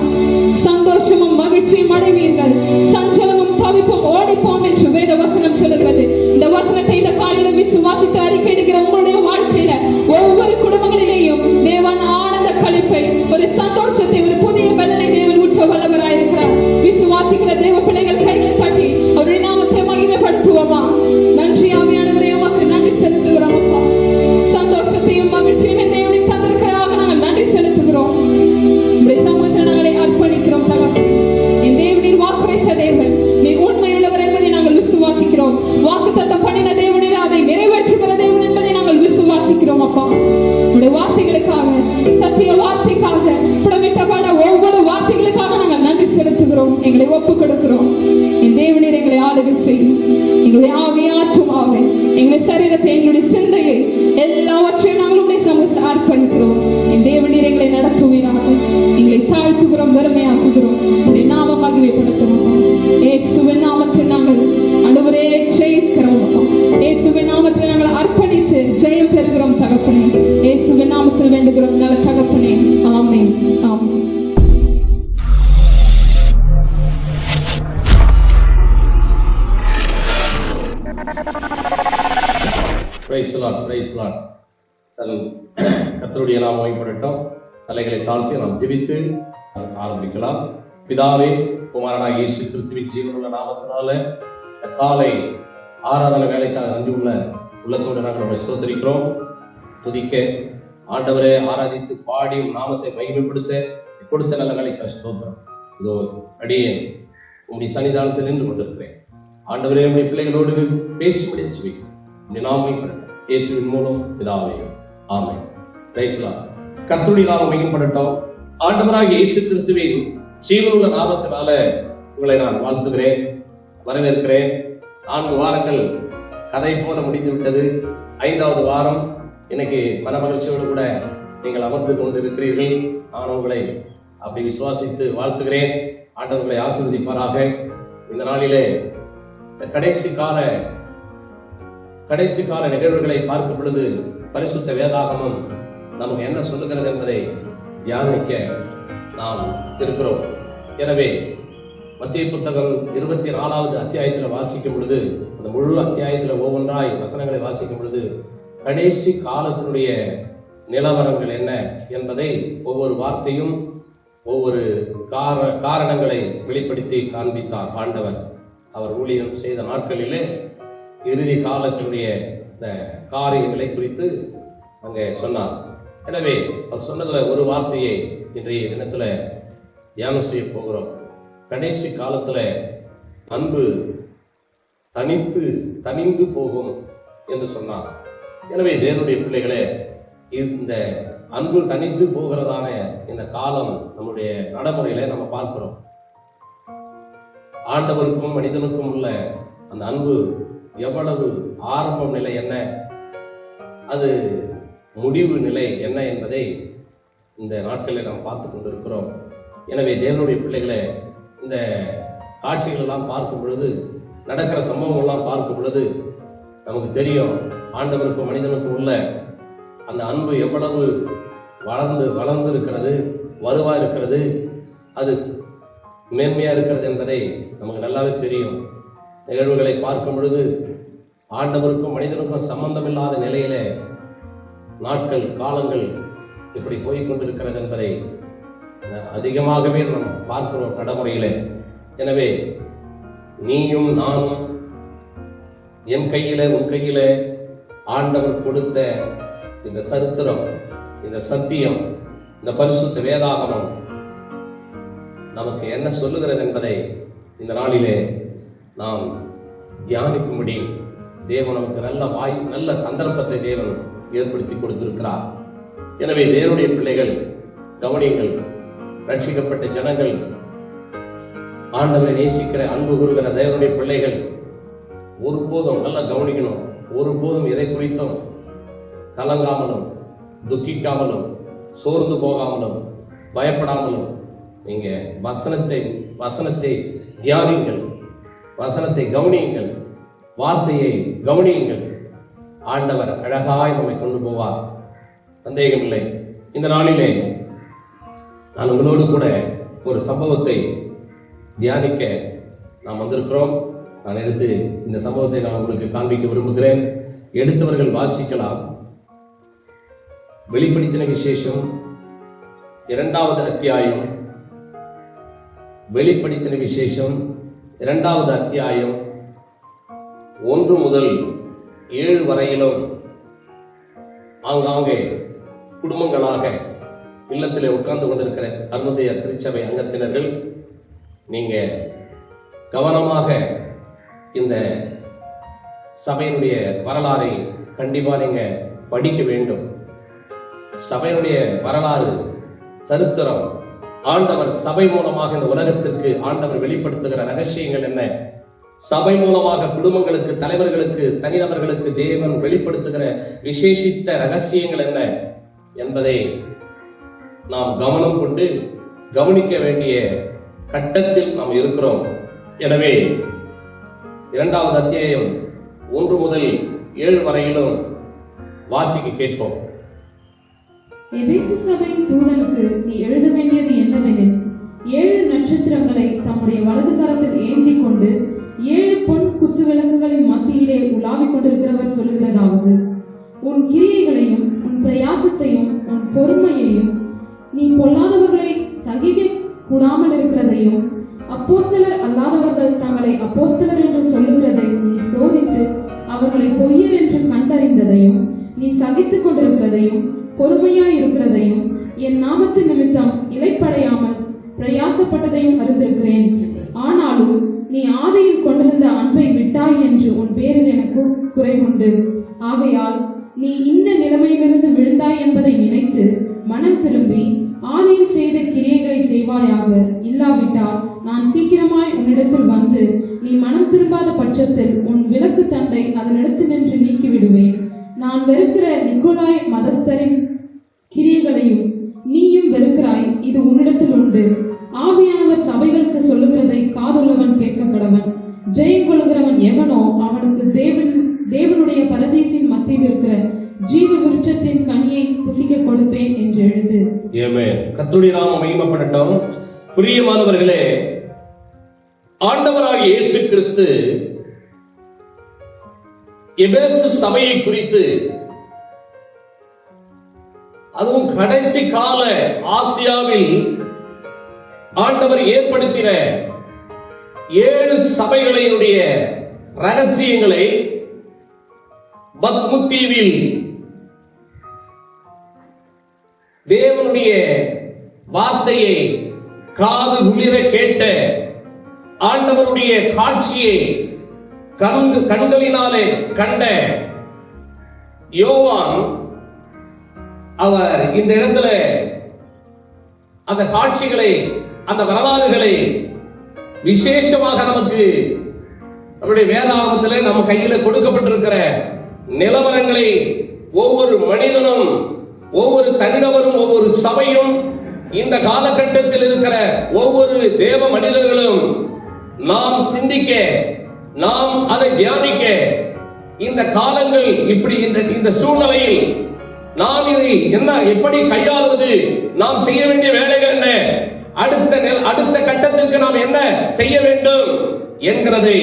சந்தோஷமும் மகிழ்ச்சியும் அடைவீர்கள், சஞ்சலமும் தவிப்பும் ஓடிப்போம் என்று வேத வசனம் சொல்லுகிறது. இந்த வசனத்தை இந்த காலையில விசுவாசித்து அறிக்கையிடுகிற உங்களுடைய வாழ்க்கையில ஒவ்வொரு குடும்பங்களிலேயும் தேவன் ஆனந்த களிப்பை, ஒரு சந்தோஷத்தை, ஒரு புதிய பலனை தேவன் ஊற்ற வல்லவராயிருக்கிறார். விசுவாசிக்கிற தேவ பிள்ளைகள் கையில் தட்டி அவருடைய நாமத்தை மகிமைப்படுத்துவோமா? நன்றி ஆவியானவரே, உமக்கு நன்றி செலுத்துகிறோம் அப்பா. சந்தோஷத்தையும் மகிழ்ச்சியும் என் தேவனை தந்திருக்கிறதாக நாங்கள் நன்றி செலுத்துகிறோம். உடைய சமூகத்தில் நாங்களை அர்ப்பணிக்கிறோம் தகப்பனே. என் தேவனின் வாக்குரைத்த தேவன் நீர் உண்மையுள்ளவர் என்பதை நாங்கள் விசுவாசிக்கிறோம். வாக்குத்தத்தம் பண்ணின தேவனில் அதை நிறைவேற்றுகிற தேவன் என்பதை நாங்கள் விசுவாசிக்கிறோம் அப்பா. உடைய வார்த்தைகளுக்காக, சத்திய வார்த்தைக்காக, புடமிட்டப்பட ஒவ்வொரு வார்த்தைகளுக்காக நாங்கள் நன்றி செலுத்துகிறோம். எங்களை ஒப்புக் கொடுக்கிறோம். என் தேவனீர் எங்களை ஆளுகை செய்யும். எங்களுடைய ஆவியாற்றுமாவே எங்களுடைய சரீரத்தை, எங்களுடைய சிந்தையை எல்லாவற்றையும் நாங்கள் உடைய சமூகத்தில் அர்ப்பணிக்கிறோம். என் தேவனீர் எங்களை நடத்துவீராக. எங்களை தாழ்த்துகிறோம், வெறுமையாக்குகிறோம். உடைய நாமம் மகிமைப்படுத்துவோம். இயேசுவின் நாமத்தில் நாங்கள் ஆண்டவரே ஜெயிக்கிறோம். இயேசுவின் நாமத்தில் நாங்கள் அர்ப்பணித்து ஜெயம் பெறுகிறோம் தகப்பனே. இயேசுவின் நாமத்தில் வேண்டுகிறோம் நல்ல தகப்பனே. ஆமென், ஆமென். Praise Lord, praise Lord. கர்த்தருடைய நாமம் மகிமைப்படட்டும். தலைகளை தாழ்த்தி நாம் ஜெபித்து ஆரம்பிக்கலாம். பிதாவே, குமாரனாகிய இயேசு கிறிஸ்துவின் ஜீவனுள்ள நாமத்தினால காலை ஆராதனை வேலைக்காக நன்றியுள்ள உள்ளத்தோடு நாங்கள் ஸ்தோத்திரிக்கிறோம். துதிக்க ஆண்டவரை ஆராதித்து பாடி நாமத்தை மகிமைப்படுத்த கொடுத்த நல்ல வேலைக்காக ஸ்தோத்திரம். இதோ அடியே உங்களுடைய சன்னிதானத்தில் நின்று கொண்டிருக்கிறேன். ஆண்டவரே, உங்களுடைய பிள்ளைகளோடு பேசும்படி ஜெபிக்கிறேன். நாமம் இயேசுவின் மூலம் பிதாவே, ஆமென். Praise the Lord. கர்த்தருடைய நாமம் மகிமைப்படட்டும். ஆண்டவராகிய இயேசு கிறிஸ்துவின் ஜீவனுள்ள நாமத்தினால உங்களை நான் வாழ்த்துகிறேன், வரவேற்கிறேன். 4 வாரங்கள் கதை போல முடிந்து விட்டது. 5வது வாரம் இன்னைக்கு மனமகிழ்ச்சியோடு கூட நீங்கள் அமர்ந்து கொண்டிருக்கிறீர்கள். நான் உங்களை அப்படி விசுவாசித்து வாழ்த்துகிறேன். ஆண்டவர்களை ஆசீர்வதிப்பாராக. இந்த நாளிலே கடைசி கால நிகழ்வுகளை பார்க்கும் பொழுது பரிசுத்த வேதாகமம் நமக்கு என்ன சொல்லுகிறது என்பதை தியானிக்க நாம் இருக்கிறோம். எனவே மத்திய புத்தகம் 24வது அத்தியாயத்தில் வாசிக்கும் பொழுது, அந்த முழு அத்தியாயத்தில் ஒவ்வொன்றாய் வசனங்களை வாசிக்கும் பொழுது கடைசி காலத்தினுடைய நிலவரங்கள் என்ன என்பதை ஒவ்வொரு வார்த்தையும் ஒவ்வொரு காரணங்களை வெளிப்படுத்தி காண்பித்தார் ஆண்டவர். அவர் ஊழியம் செய்த நாட்களிலே இறுதி காலத்தினுடைய இந்த காரியங்களை குறித்து அங்கே சொன்னார். எனவே அவர் சொன்னதுல ஒரு வார்த்தையை இன்றைய தினத்துல தியானம் செய்ய போகிறோம். கடைசி காலத்துல அன்பு தனிந்து போகும் என்று சொன்னார். எனவே தேவனுடைய பிள்ளைகளே, இந்த அன்பு தனிந்து போகிறதான இந்த காலம் நம்முடைய நடைமுறையில நம்ம பார்க்கிறோம். ஆண்டவருக்கும் மனிதனுக்கும் உள்ள அந்த அன்பு எவ்வளவு ஆரம்பம் நிலை என்ன, அது முடிவு நிலை என்ன என்பதை இந்த நாட்களில் நாம் பார்த்து கொண்டிருக்கிறோம். எனவே தேவனுடைய பிள்ளைகளை, இந்த காட்சிகள் எல்லாம் பார்க்கும் பொழுது, நடக்கிற சம்பவங்கள்லாம் பார்க்கும் பொழுது நமக்கு தெரியும் ஆண்டவருக்கும் மனிதனுக்கும் உள்ள அந்த அன்பு எவ்வளவு வளர்ந்து இருக்கிறது, வலுவா இருக்கிறது, அது மேன்மையா இருக்கிறது என்பதை நமக்கு நல்லாவே தெரியும். நிகழ்வுகளை பார்க்கும் பொழுது ஆண்டவருக்கும் மனிதனுக்கும் சம்பந்தம் இல்லாத நிலையில நாட்கள் காலங்கள் இப்படி போய்கொண்டிருக்கிறது என்பதை அதிகமாகவே நம்ம பார்க்கிறோம் நடைமுறையில. எனவே நீயும் நானும் என் கையில உன் கையில ஆண்டவர் கொடுத்த இந்த சரித்திரம், இந்த சத்தியம், இந்த பரிசுத்த வேதாகமம் நமக்கு என்ன சொல்லுகிறது என்பதை இந்த நாளிலே நாம் தியானிக்கும்படி தேவன் நமக்கு நல்ல சந்தர்ப்பத்தை தேவன் ஏற்படுத்தி கொடுத்திருக்கிறார். எனவே தேவனுடைய பிள்ளைகள் கவனியுங்கள். ரட்சிக்கப்பட்ட ஜனங்கள், ஆண்டவரை நேசிக்கிற அன்பு கூறுகிற தேவனுடைய பிள்ளைகள் ஒருபோதும் நல்லா கவனிக்கணும். ஒருபோதும் எதை குறித்தும் கலங்காமலும் துக்கிக்காமலும் சோர்ந்து போகாமலும் பயப்படாமலும் நீங்க வசனத்தை தியானிங்கள், வசனத்தை கவனியுங்கள், வார்த்தையை கவனியுங்கள். ஆண்டவர் அழகாய் நம்மை கொண்டு போவார், சந்தேகமில்லை. இந்த நாளிலே நான் உங்களோடு கூட ஒரு சம்பவத்தை தியானிக்க நாம் வந்திருக்கிறோம். நான் எடுத்து இந்த சம்பவத்தை நான் உங்களுக்கு காண்பிக்க விரும்புகிறேன். எடுத்தவர்கள் வாசிக்கலாம். வெளிப்படுத்தின விசேஷம் 2வது அத்தியாயம். வெளிப்படுத்தின விசேஷம் 2வது அத்தியாயம் 1 முதல் 7 வரையிலும் ஆங்காங்கே குடும்பங்களாக இல்லத்திலே உட்கார்ந்து கொண்டிருக்கிற அருமதேய திருச்சபை அங்கத்தினர்கள், நீங்க கவனமாக இந்த சபையினுடைய வரலாறை கண்டிப்பா நீங்க படிக்க வேண்டும். சபையினுடைய வரலாறு, சரித்திரம், ஆண்டவர் சபை மூலமாக இந்த உலகத்திற்கு ஆண்டவர் வெளிப்படுத்துகிற ரகசியங்கள் என்ன, சபை மூலமாக குடும்பங்களுக்கு, தலைவர்களுக்கு, தனிநபர்களுக்கு தேவன் வெளிப்படுத்துகிற விசேஷித்த ரகசியங்கள் என்ன என்பதை நாம் கவனம் கொண்டு கவனிக்க வேண்டிய கட்டத்தில் நாம் இருக்கிறோம். எனவே 2வது அத்தியாயம் 1 முதல் 7 வரையிலும் வாசிக்க கேட்போம். எபேசு சபையின் தூதனுக்கு நீ எழுத வேண்டியது என்னவெனில், 7 நட்சத்திரங்களை தம்முடைய வலது கரத்தில் ஏந்தி கொண்டு 7 பொன் குத்து விளக்குகளின் மத்தியிலே உலாவிக் கொண்டிருக்கிறவர் சொல்லுகிறதாவது, உன் கிரியைகளையும் உன் பிரயாசத்தையும் உன் பொறுமையையும் நீ பொல்லாதவர்களை சகிக்க கூடாமல் இருக்கிறதையும் அப்போஸ்தலர் அல்லாதவர்கள் தங்களை அப்போஸ்தலர் என்று சொல்லுகிறதை நீ சோதித்து அவர்களை பொய்யர் என்று கண்டறிந்ததையும் நீ சகித்துக் கொண்டிருக்கிறதையும் பொறுமையாய் இருக்கிறதையும் என் நாமத்து நிமித்தம் இளைப்படையாமல் பிரயாசப்பட்டதையும் அறிந்திருக்கிறேன். ஆனாலும் நீ ஆதியில் கொண்டிருந்த அன்பை விட்டாய் என்று உன் பேரில் எனக்கு குறைவுண்டு. ஆகையால் நீ இந்த நிலைமையிலிருந்து விழுந்தாய் என்பதை நினைத்து மனம் திரும்பி ஆதியில் செய்த கிரியைகளை செய்வாயாக. இல்லாவிட்டால் நான் சீக்கிரமாய் உன்னிடத்தில் வந்து நீ மனம் திரும்பாத பட்சத்தில் உன் விளக்கு தண்டை அதனிடத்தில் நின்று நீக்கிவிடுவேன். நான் வெறுக்கிற நிக்கோலாய் மதஸ்தரின் கிரியைகளையும் நீயும் வெறுக்கிறாய், இது உன்னிடத்தில் உண்டு. ஆவியானவர் சபைகளுக்கு சொல்லுகிறதை காதுள்ளவன் கேட்க கடவன். ஜெயம் கொள்கிறவன் எவனோ அவனுக்கு தேவனுடைய பரதீசின் மத்தியில் இருக்கிற ஜீவ விருட்சத்தின் கனியை புசிக்க கொடுப்பேன் என்று எழுது. கர்த்தருடைய நாமம் மகிமைப்படட்டும். பிரியமானவர்களே, ஆண்டவராகிய இயேசு கிறிஸ்து எபேசு சபையை குறித்து, அதுவும் கடைசி கால ஆசியாவில் ஆண்டவர் ஏற்படுத்தின 7 சபைகளினுடைய ரகசியங்களை பத்மு தீவில் தேவனுடைய வார்த்தையை காது குளிர கேட்ட, ஆண்டவருடைய காட்சியை கண்களினாலே கண்ட யோவான், அவர் இந்த இடத்துல அந்த காட்சிகளை, அந்த வரலாறுகளை விசேஷமாக நமக்கு நம்முடைய வேதாகமத்திலே நம்ம கையில கொடுக்கப்பட்டிருக்கிற நிலவரங்களை ஒவ்வொரு மனிதனும், ஒவ்வொரு தனிநபரும், ஒவ்வொரு சபையும், இந்த காலகட்டத்தில் இருக்கிற ஒவ்வொரு தேவ மனிதர்களும் நாம் சிந்திக்க, நாம் அதை தியானிக்க, இந்த காலங்கள் இப்படி இந்த சூழ்நிலையில் நாம் இதை எப்படி கையாளுவது, நாம் செய்ய வேண்டிய வேலைகள் என்ன, அடுத்த கட்டத்திற்கு நாம் என்ன செய்ய வேண்டும் என்கிறதை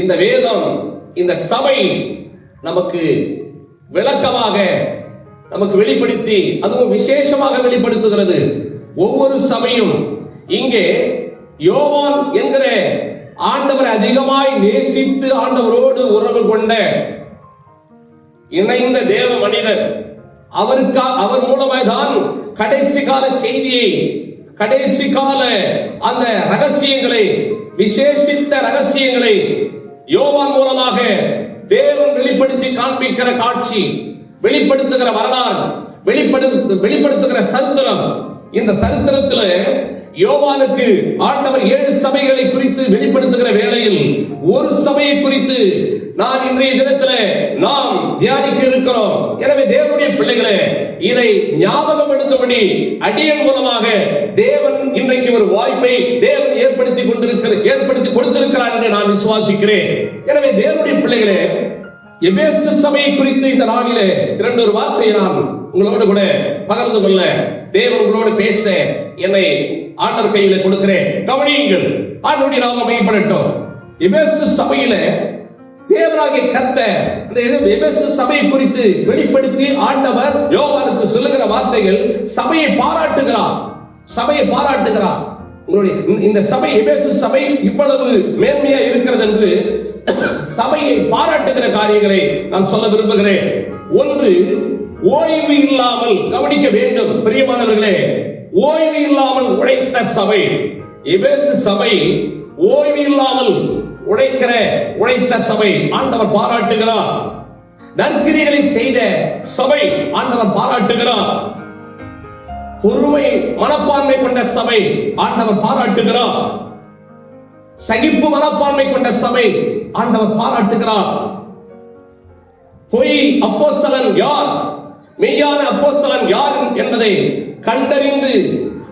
இந்த வேதம், இந்த சபை நமக்கு விளக்கமாக நமக்கு வெளிப்படுத்தி, அதுவும் விசேஷமாக வெளிப்படுத்துகிறது. ஒவ்வொரு சபையும் இங்கே யோவான் என்கிற ஆண்டவர் அதிகமாய் நேசித்து ஆண்டவரோடு உறவு கொண்ட இணைந்த தேவ மனிதர். அவர் மூலமாய் தான் கடைசி கால செய்தியை, கடைசி கால அந்த ரகசியங்களை, விசேஷித்த ரகசியங்களை யோவான் மூலமாக தேவன் வெளிப்படுத்தி காண்பிக்கிற காட்சி, வெளிப்படுத்துகிற வரலாறு, வெளிப்படுத்துகிற சரித்திரம். இந்த சரித்திரத்தில் யோவானுக்கு ஆண்டவர் 7 சபைகளை குறித்து வெளிப்படுத்துகிற வேளையில் ஒரு சபையை குறித்து நான் இன்றைய தினத்தில் நாம் தியானிக்க இருக்கிறோம். எனவே தேவனுடைய பிள்ளைகளே, இதை ஞாபகப்படுத்தும்படி அடியன் மூலமாக தேவன் இன்றைக்கு ஒரு வாய்ப்பை தேவன் ஏற்படுத்தி கொடுத்திருக்கிறார் என்று நான் விசுவாசிக்கிறேன். எனவே தேவனுடைய பிள்ளைகளே, எபேசு சபையை குறித்து இந்த நாளிலே 2 வார்த்தையை நான் உங்களோடு கூட பகிர்ந்து கொள்ள தேவன் உங்களோடு பேச என்னை ஆண்டவர் கையில கொடுக்கிறேன். கவனியுங்கள், ஆண்டவருடைய நாமம் மகிமைப்படட்டும். எபேசு சபையில தேவனாகிய கர்த்தர் இந்த எபேசு சபையை குறித்து வெளிப்படுத்தி ஆண்டவர் யோவானுக்கு சொல்லுகிற வார்த்தைகள் சபையை பாராட்டுகிறார். சபையை பாராட்டுகிறார். உங்களுடைய இந்த சபை, எபேசு சபை இவ்வளவு மேன்மையா இருக்கிறது என்று சபையை பாராட்டுகிற காரியங்களை நான் சொல்ல விரும்புகிறேன். ஒன்று, ஓய்வு இல்லாமல், கவனிக்க வேண்டும் பிரியமானவர்களே, ஓய்வு இல்லாமல் உழைத்த சபை. எபேசு சபை ஓய்வு இல்லாமல் உழைத்த சபை ஆண்டவர் பாராட்டுகிறார். நற்கிரிகளை செய்த சபை ஆண்டவர் பாராட்டுகிறார். பொறுமை மனப்பான்மை கொண்ட சபை ஆண்டவர் பாராட்டுகிறார். சகிப்பு மனப்பான்மை கொண்ட சபை ஆண்டவர் பாராட்டுகிறார். பொய் அப்போஸ்தலன் யார், மெய்யான அப்போஸ்தலன் யார் என்பதை கண்டறிந்து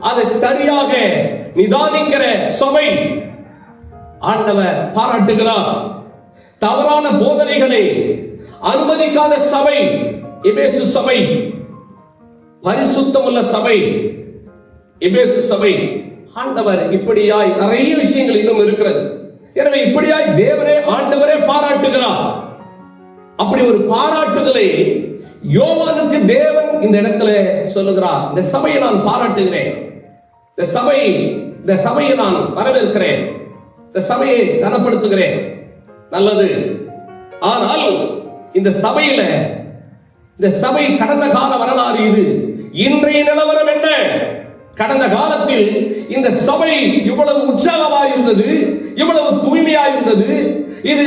அதை சரியாக நிதானிக்கிற சபை ஆண்டவர் பாராட்டுகிறார். தவறான போதனைகளை அனுமதிக்காத சபை எபேசு சபை. பரிசுத்தமுள்ள சபை எபேசு சபை. ஆண்டவர் இப்படியாய் நிறைய விஷயங்கள் இன்னும் இருக்கிறது. எனவே இப்படியாய் தேவனே ஆண்டவரே பாராட்டுகிறார். அப்படி ஒரு பாராட்டுதலை யோவானுக்கு தேவன் இந்த இடத்துல சொல்லுகிறார். இந்த சபையை நான் பாராட்டுகிறேன், இந்த சபையை நான் வரவேற்கிறேன், இந்த சபையை கனப்படுத்துகிறேன். நல்லது. ஆனால் இந்த சபை கடந்த கால வரலாறு இது. இன்றைய நிலவரம் என்ன? கடந்த காலத்தில் இந்த சபை இவ்வளவு உற்சாகமாக இருந்தது, இவ்வளவு தூய்மையாக இருந்தது, இது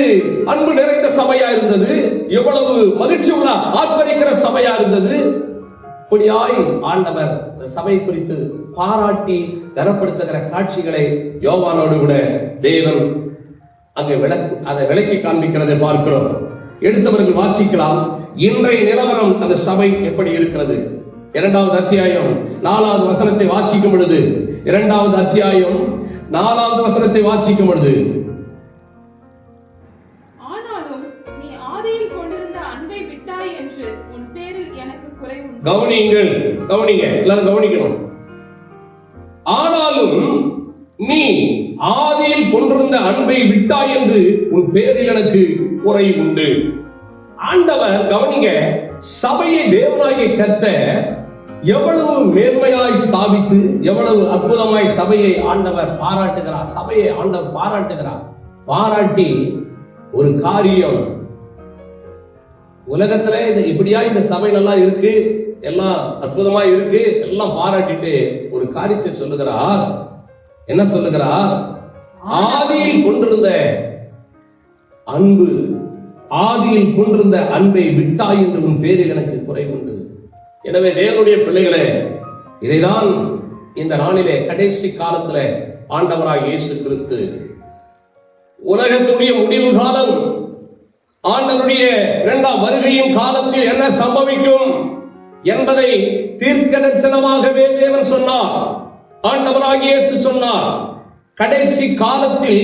அன்பு நிறைந்த சபையா இருந்தது, எவ்வளவு மகிழ்ச்சி உள்ள ஆர்ப்பரிக்கிற சபையா இருந்தது. இப்படியாய் ஆண்டவர் இந்த சபை குறித்து பாராட்டி கனப்படுத்துகிற காட்சிகளை யோவானோடு கூட தேவன் அங்கே அதை விளக்கி காண்பிக்கிறதை பார்க்கிறோம். எடுத்தவர்கள் வாசிக்கலாம். இன்றைய நிலவரம் அந்த சபை எப்படி இருக்கிறது? 2வது அத்தியாயம் 4வது வசனத்தை வாசிக்கும் பொழுது, 2வது அத்தியாயம் 4வது வசனத்தை வாசிக்கும் பொழுது, ஆனாலும் நீ ஆதியில் கொண்டிருந்த அன்பை விட்டாய் என்று உன் பேரில் எனக்கு குறை உண்டு. கவனிங்க, எல்லாரும் கவனிக்கணும். ஆனாலும் நீ ஆதியில் கொண்டிருந்த அன்பை விட்டாய் என்று உன் பேரில் எனக்கு குறை உண்டு. ஆண்டவர், கவனிங்க, சபையை தேவனாகிய கர்த்தர் எவ்வளவு மேன்மையாய் ஸ்தாபித்து எவ்வளவு அற்புதமாய் சபையை ஆண்டவர் பாராட்டுகிறார். சபையை ஆண்டவர் பாராட்டுகிறார். பாராட்டி ஒரு காரியம், உலகத்துல இப்படியா இந்த சபை நல்லா இருக்கு, எல்லாம் அற்புதமா இருக்கு, எல்லாம் பாராட்டிட்டு ஒரு காரியத்தை சொல்லுகிறார். என்ன சொல்லுகிறார்? ஆதியில் கொண்டிருந்த அன்பு, ஆதியில் கொண்டிருந்த அன்பை விட்டாய் என்று உன் பேரில் எனக்கு குறை உண்டு. எனவே தேவனுடைய பிள்ளைகளே, இதைதான் இந்த நாளிலே கடைசி காலத்துல ஆண்டவராகிய இயேசு கிறிஸ்து, உலகத்துடைய முடிவு காலம், ஆண்டவருடைய 2ஆம் வருகையின் காலத்தில் என்ன சம்பவிக்கும் என்பதை தீர்க்க தரிசனமாகவே தேவன் சொன்னார். ஆண்டவராகிய இயேசு சொன்னார். கடைசி காலத்தில்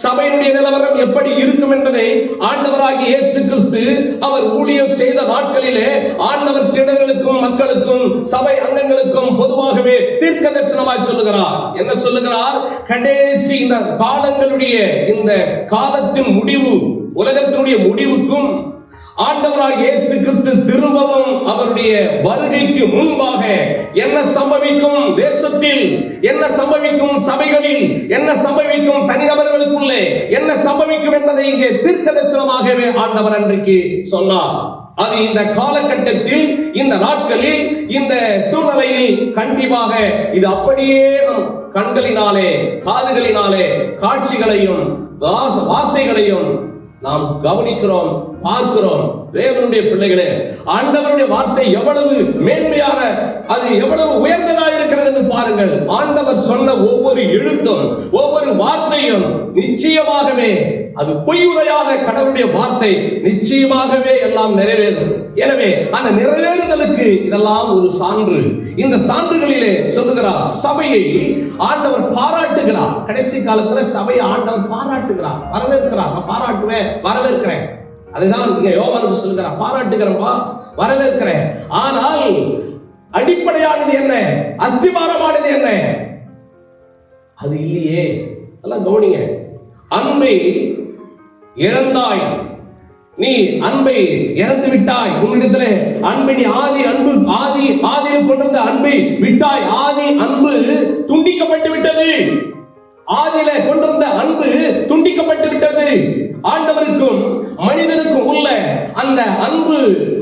சபையினுடைய நிலவரம் எப்படி இருக்கும் என்பதை ஆண்டவராகிய இயேசு கிறிஸ்து அவர் ஊழியம் செய்த நாட்களிலே ஆண்டவர் சீடர்களுக்கும் மக்களுக்கும் சபை அங்கங்களுக்கும் பொதுவாகவே தீர்க்க தரிசனமாய் சொல்லுகிறார். என்ன சொல்லுகிறார்? கடைசி இந்த காலங்களுடைய, இந்த காலத்தின் முடிவு, உலகத்தினுடைய முடிவுக்கும் ஆண்டவராகிய இயேசு கிறிஸ்து திரும்பவும் அவருடைய வருகைக்கு முன்பாக என்ன சம்பவிக்கும், தேசத்தில் என்ன சம்பவிக்கும், சபைகளில் என்ன சம்பவிக்கும், தனிநபர்களுக்குள்ளே என்ன சம்பவிக்கும் என்பதை இங்கே தீர்க்கதரிசனமாகவே ஆண்டவர் அன்றைக்கு சொன்னார். அது இந்த காலகட்டத்தில், இந்த நாட்களில், இந்த சூழ்நிலையில் கண்டிப்பாக இது அப்படியே நம் கண்களினாலே, காதுகளினாலே காட்சிகளையும் வார்த்தைகளையும் நாம் கவனிக்கிறோம், பார்க்கிறோம். தேவனுடைய பிள்ளைகளே, ஆண்டவருடைய வார்த்தை எவ்வளவு மேன்மையான, அது எவ்வளவு உயர்ந்ததாக இருக்கிறது என்று பாருங்கள். ஆண்டவர் சொன்ன ஒவ்வொரு எழுத்தும், ஒவ்வொரு வார்த்தையும் நிச்சயமாகவே அது பொய் உரையாத கடவுளுடைய வார்த்தை நிச்சயமாகவே எல்லாம் நிறைவேறும். எனவே அந்த நிறைவேறுதலுக்கு இதெல்லாம் ஒரு சான்று. இந்த சான்றுகளிலே சொல்லுகிறார், சபையை ஆண்டவர் பாராட்டுகிறார். கடைசி காலத்துல சபையை ஆண்டவர் பாராட்டுகிறார், வரவேற்கிறார். நான் பாராட்டுவேன், வரவேற்கிறேன். அதுதான் இங்க யோவானுக்கு சொல்லுகிறார், பாராட்டுகிறப்பா, வரவேற்கிறேன். ஆனால் அடிப்படையானது என்ன, அஸ்திபாரமானது என்ன, அது இல்லையே. எல்லாம் கவனிங்க. அன்பை இழந்தாய், நீ அன்பை இழந்து விட்டாய். உன்னிடத்திலே அன்பை நீ ஆதியில் கொண்டிருந்த அன்பை விட்டாய். ஆதி அன்பு துண்டிக்கப்பட்டு விட்டது. ஆதியில கொண்டிருந்த அன்பு துண்டிக்கப்பட்டு விட்டது. ஆண்டவருக்கும் மனிதனுக்கும் உள்ள அந்த அன்பு,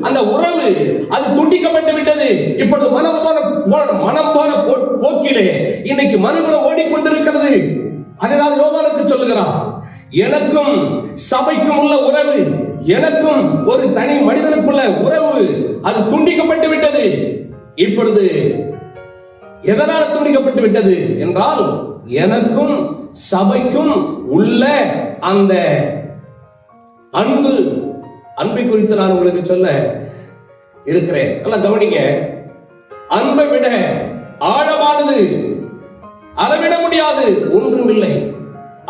அந்த உறவு, அது துண்டிக்கப்பட்டு விட்டது. இப்பொழுது மனம் போன போக்கிலே இன்னைக்கு மனிதன் ஓடிக்கொண்டிருக்கிறது. அதனால் யோவானுக்கு சொல்லுகிறார், எனக்கும் சபைக்கும் உள்ள உறவு, எனக்கும் ஒரு தனி மனிதனுக்குள்ள உறவு, அது துண்டிக்கப்பட்டு விட்டது. இப்பொழுது எதனால் துண்டிக்கப்பட்டு விட்டது என்றால், எனக்கும் சபைக்கும் உள்ள அந்த அன்பை குறித்து நான் உங்களுக்கு சொல்ல இருக்கிறேன். நல்லா கவனிங்க. அன்பை விட ஆழமானது, அளவிட முடியாது ஒன்றும் இல்லை.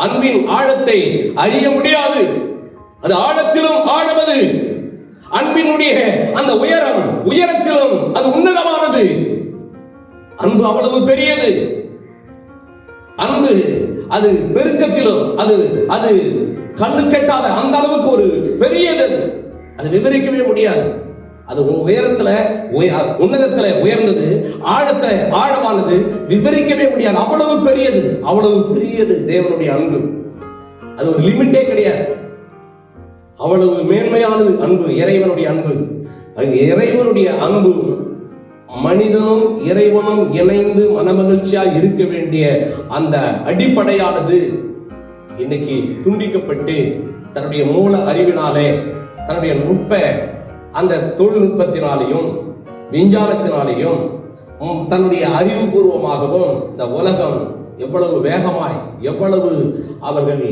அன்பின் ஆழத்தை அறிய முடியாது. அது ஆழத்திலும் ஆழமது. அன்பினுடைய அந்த உயரத்திலும் அது உன்னதமானது. அன்பு அவ்வளவு பெரியது. அன்பு அது பெருக்கத்திலும் அது கண்ணு கெட்டாத அந்த அளவுக்கு ஒரு பெரியது. அது விவரிக்கவே முடியாது. அது உயரத்துல உன்னதத்துல உயர்ந்தது, ஆழத்துல ஆழமானது, விவரிக்கவே முடியாது. அவ்வளவு பெரியது, அவ்வளவு பெரியது தேவனுடைய அன்பு. அது ஒரு லிமிட்டே கிடையாது. அவ்வளவு மேன்மையானது அன்பு, இறைவனுடைய அன்பு. இறைவனுடைய அன்பு, மனிதனும் இறைவனும் இணைந்து மனமகிழ்ச்சியா இருக்க வேண்டிய அந்த அடிப்படையானது இன்னைக்கு துண்டிக்கப்பட்டு தன்னுடைய மூல அறிவினாலே, தன்னுடைய நுட்ப அந்த தொழில்நுட்பத்தினாலேயும் விஞ்ஞானத்தினாலேயும் தன்னுடைய அறிவுபூர்வமாகவும் இந்த உலகம் எவ்வளவு எவ்வளவு அவர்கள்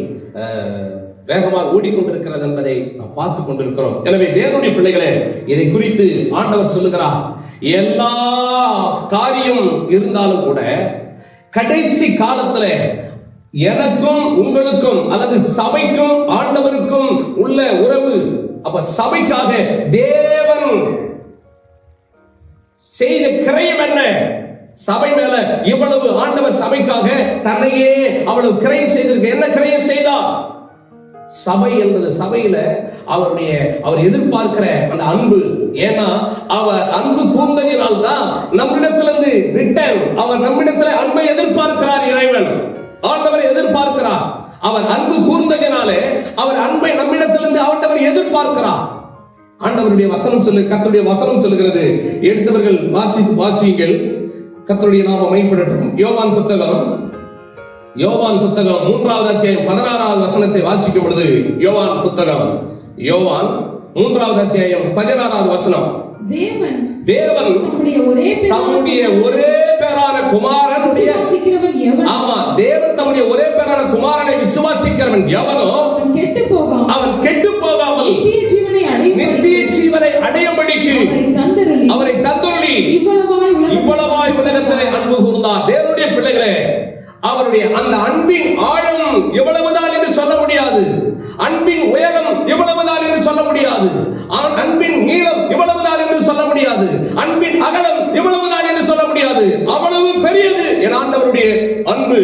வேகமாக ஓடிக்கொண்டிருக்கிறது என்பதை நாம் பார்த்து கொண்டிருக்கிறோம். எனவே தேவனுடைய பிள்ளைகளே, இதை குறித்து ஆண்டவர் சொல்லுகிறார், எல்லா காரியம் இருந்தாலும் கூட கடைசி காலத்துல எனக்கும் உங்களுக்கும் அல்லது சபைக்கும் ஆண்டவருக்கும் உள்ள உறவு, அப்ப சபைக்காக தேவன் செய்த கிரயம் என்ன? சபை மேல இவ்வளவு ஆண்டவர் சபைக்காக தன்னையே அவ்வளவு கிரயம் செய்திருக்க. என்ன கிரயம் செய்தார்? சபை என்பது, சபையில அவர் எதிர்பார்க்கிற அந்த அன்பு. ஏன்னா அவர் அன்பு கூர்ந்ததினால் தான் நம்மிடத்திலிருந்து ரிட்டர்ன், அவர் நம்மிடத்துல அன்பை எதிர்பார்க்கிறார். இறைவன் ஆண்டவர் எதிர்பார்க்கிறார். அவர் அன்பு கூர்ந்ததினாலே அவர் அன்பை நம்மிடத்திலிருந்து ஆண்டவர் எதிர்பார்க்கிறார். ஆண்டவருடைய வசனம் கர்த்தருடைய வசனம் சொல்லுகிறது. எடுத்தவர்கள் வாசியுங்கள், கர்த்தருடைய நாமம் மைப்படட்டும். யோவான் புத்தகம் 3வது அத்தியாயம் 16வது வசனத்தை வாசிக்கும் பொழுது, யோவான் 3வது அத்தியாயம் 16வது வசனம், தேவன் தம்முடைய ஒரே பேரான குமாரனுடைய, ஆமா, தேவன் தம்முடைய ஒரே பேரான குமாரனை விசுவாசிக்கிறவன் எவனோ அவன் கெட்டு போகாமல் நித்திய ஜீவனை அடையும்படிக்கு அவரை தந்தருளி இவ்வளவாய் உலகத்திலே அன்பு கூர்ந்தார். தேவனுடைய பிள்ளைகளே, அவருடைய அந்த அன்பின் ஆழம் எவ்வளவுதான் என்று சொல்ல முடியாது. அன்பின் உயரம் எவ்வளவுதான் என்று சொல்ல முடியாது. அன்பின் நீளம் எவ்வளவுதான் என்று சொல்ல முடியாது. அன்பின் அகலம் எவ்வளவுதான் என்று சொல்ல முடியாது. அவ்வளவு பெரியது என் ஆண்டவருடைய அன்பு.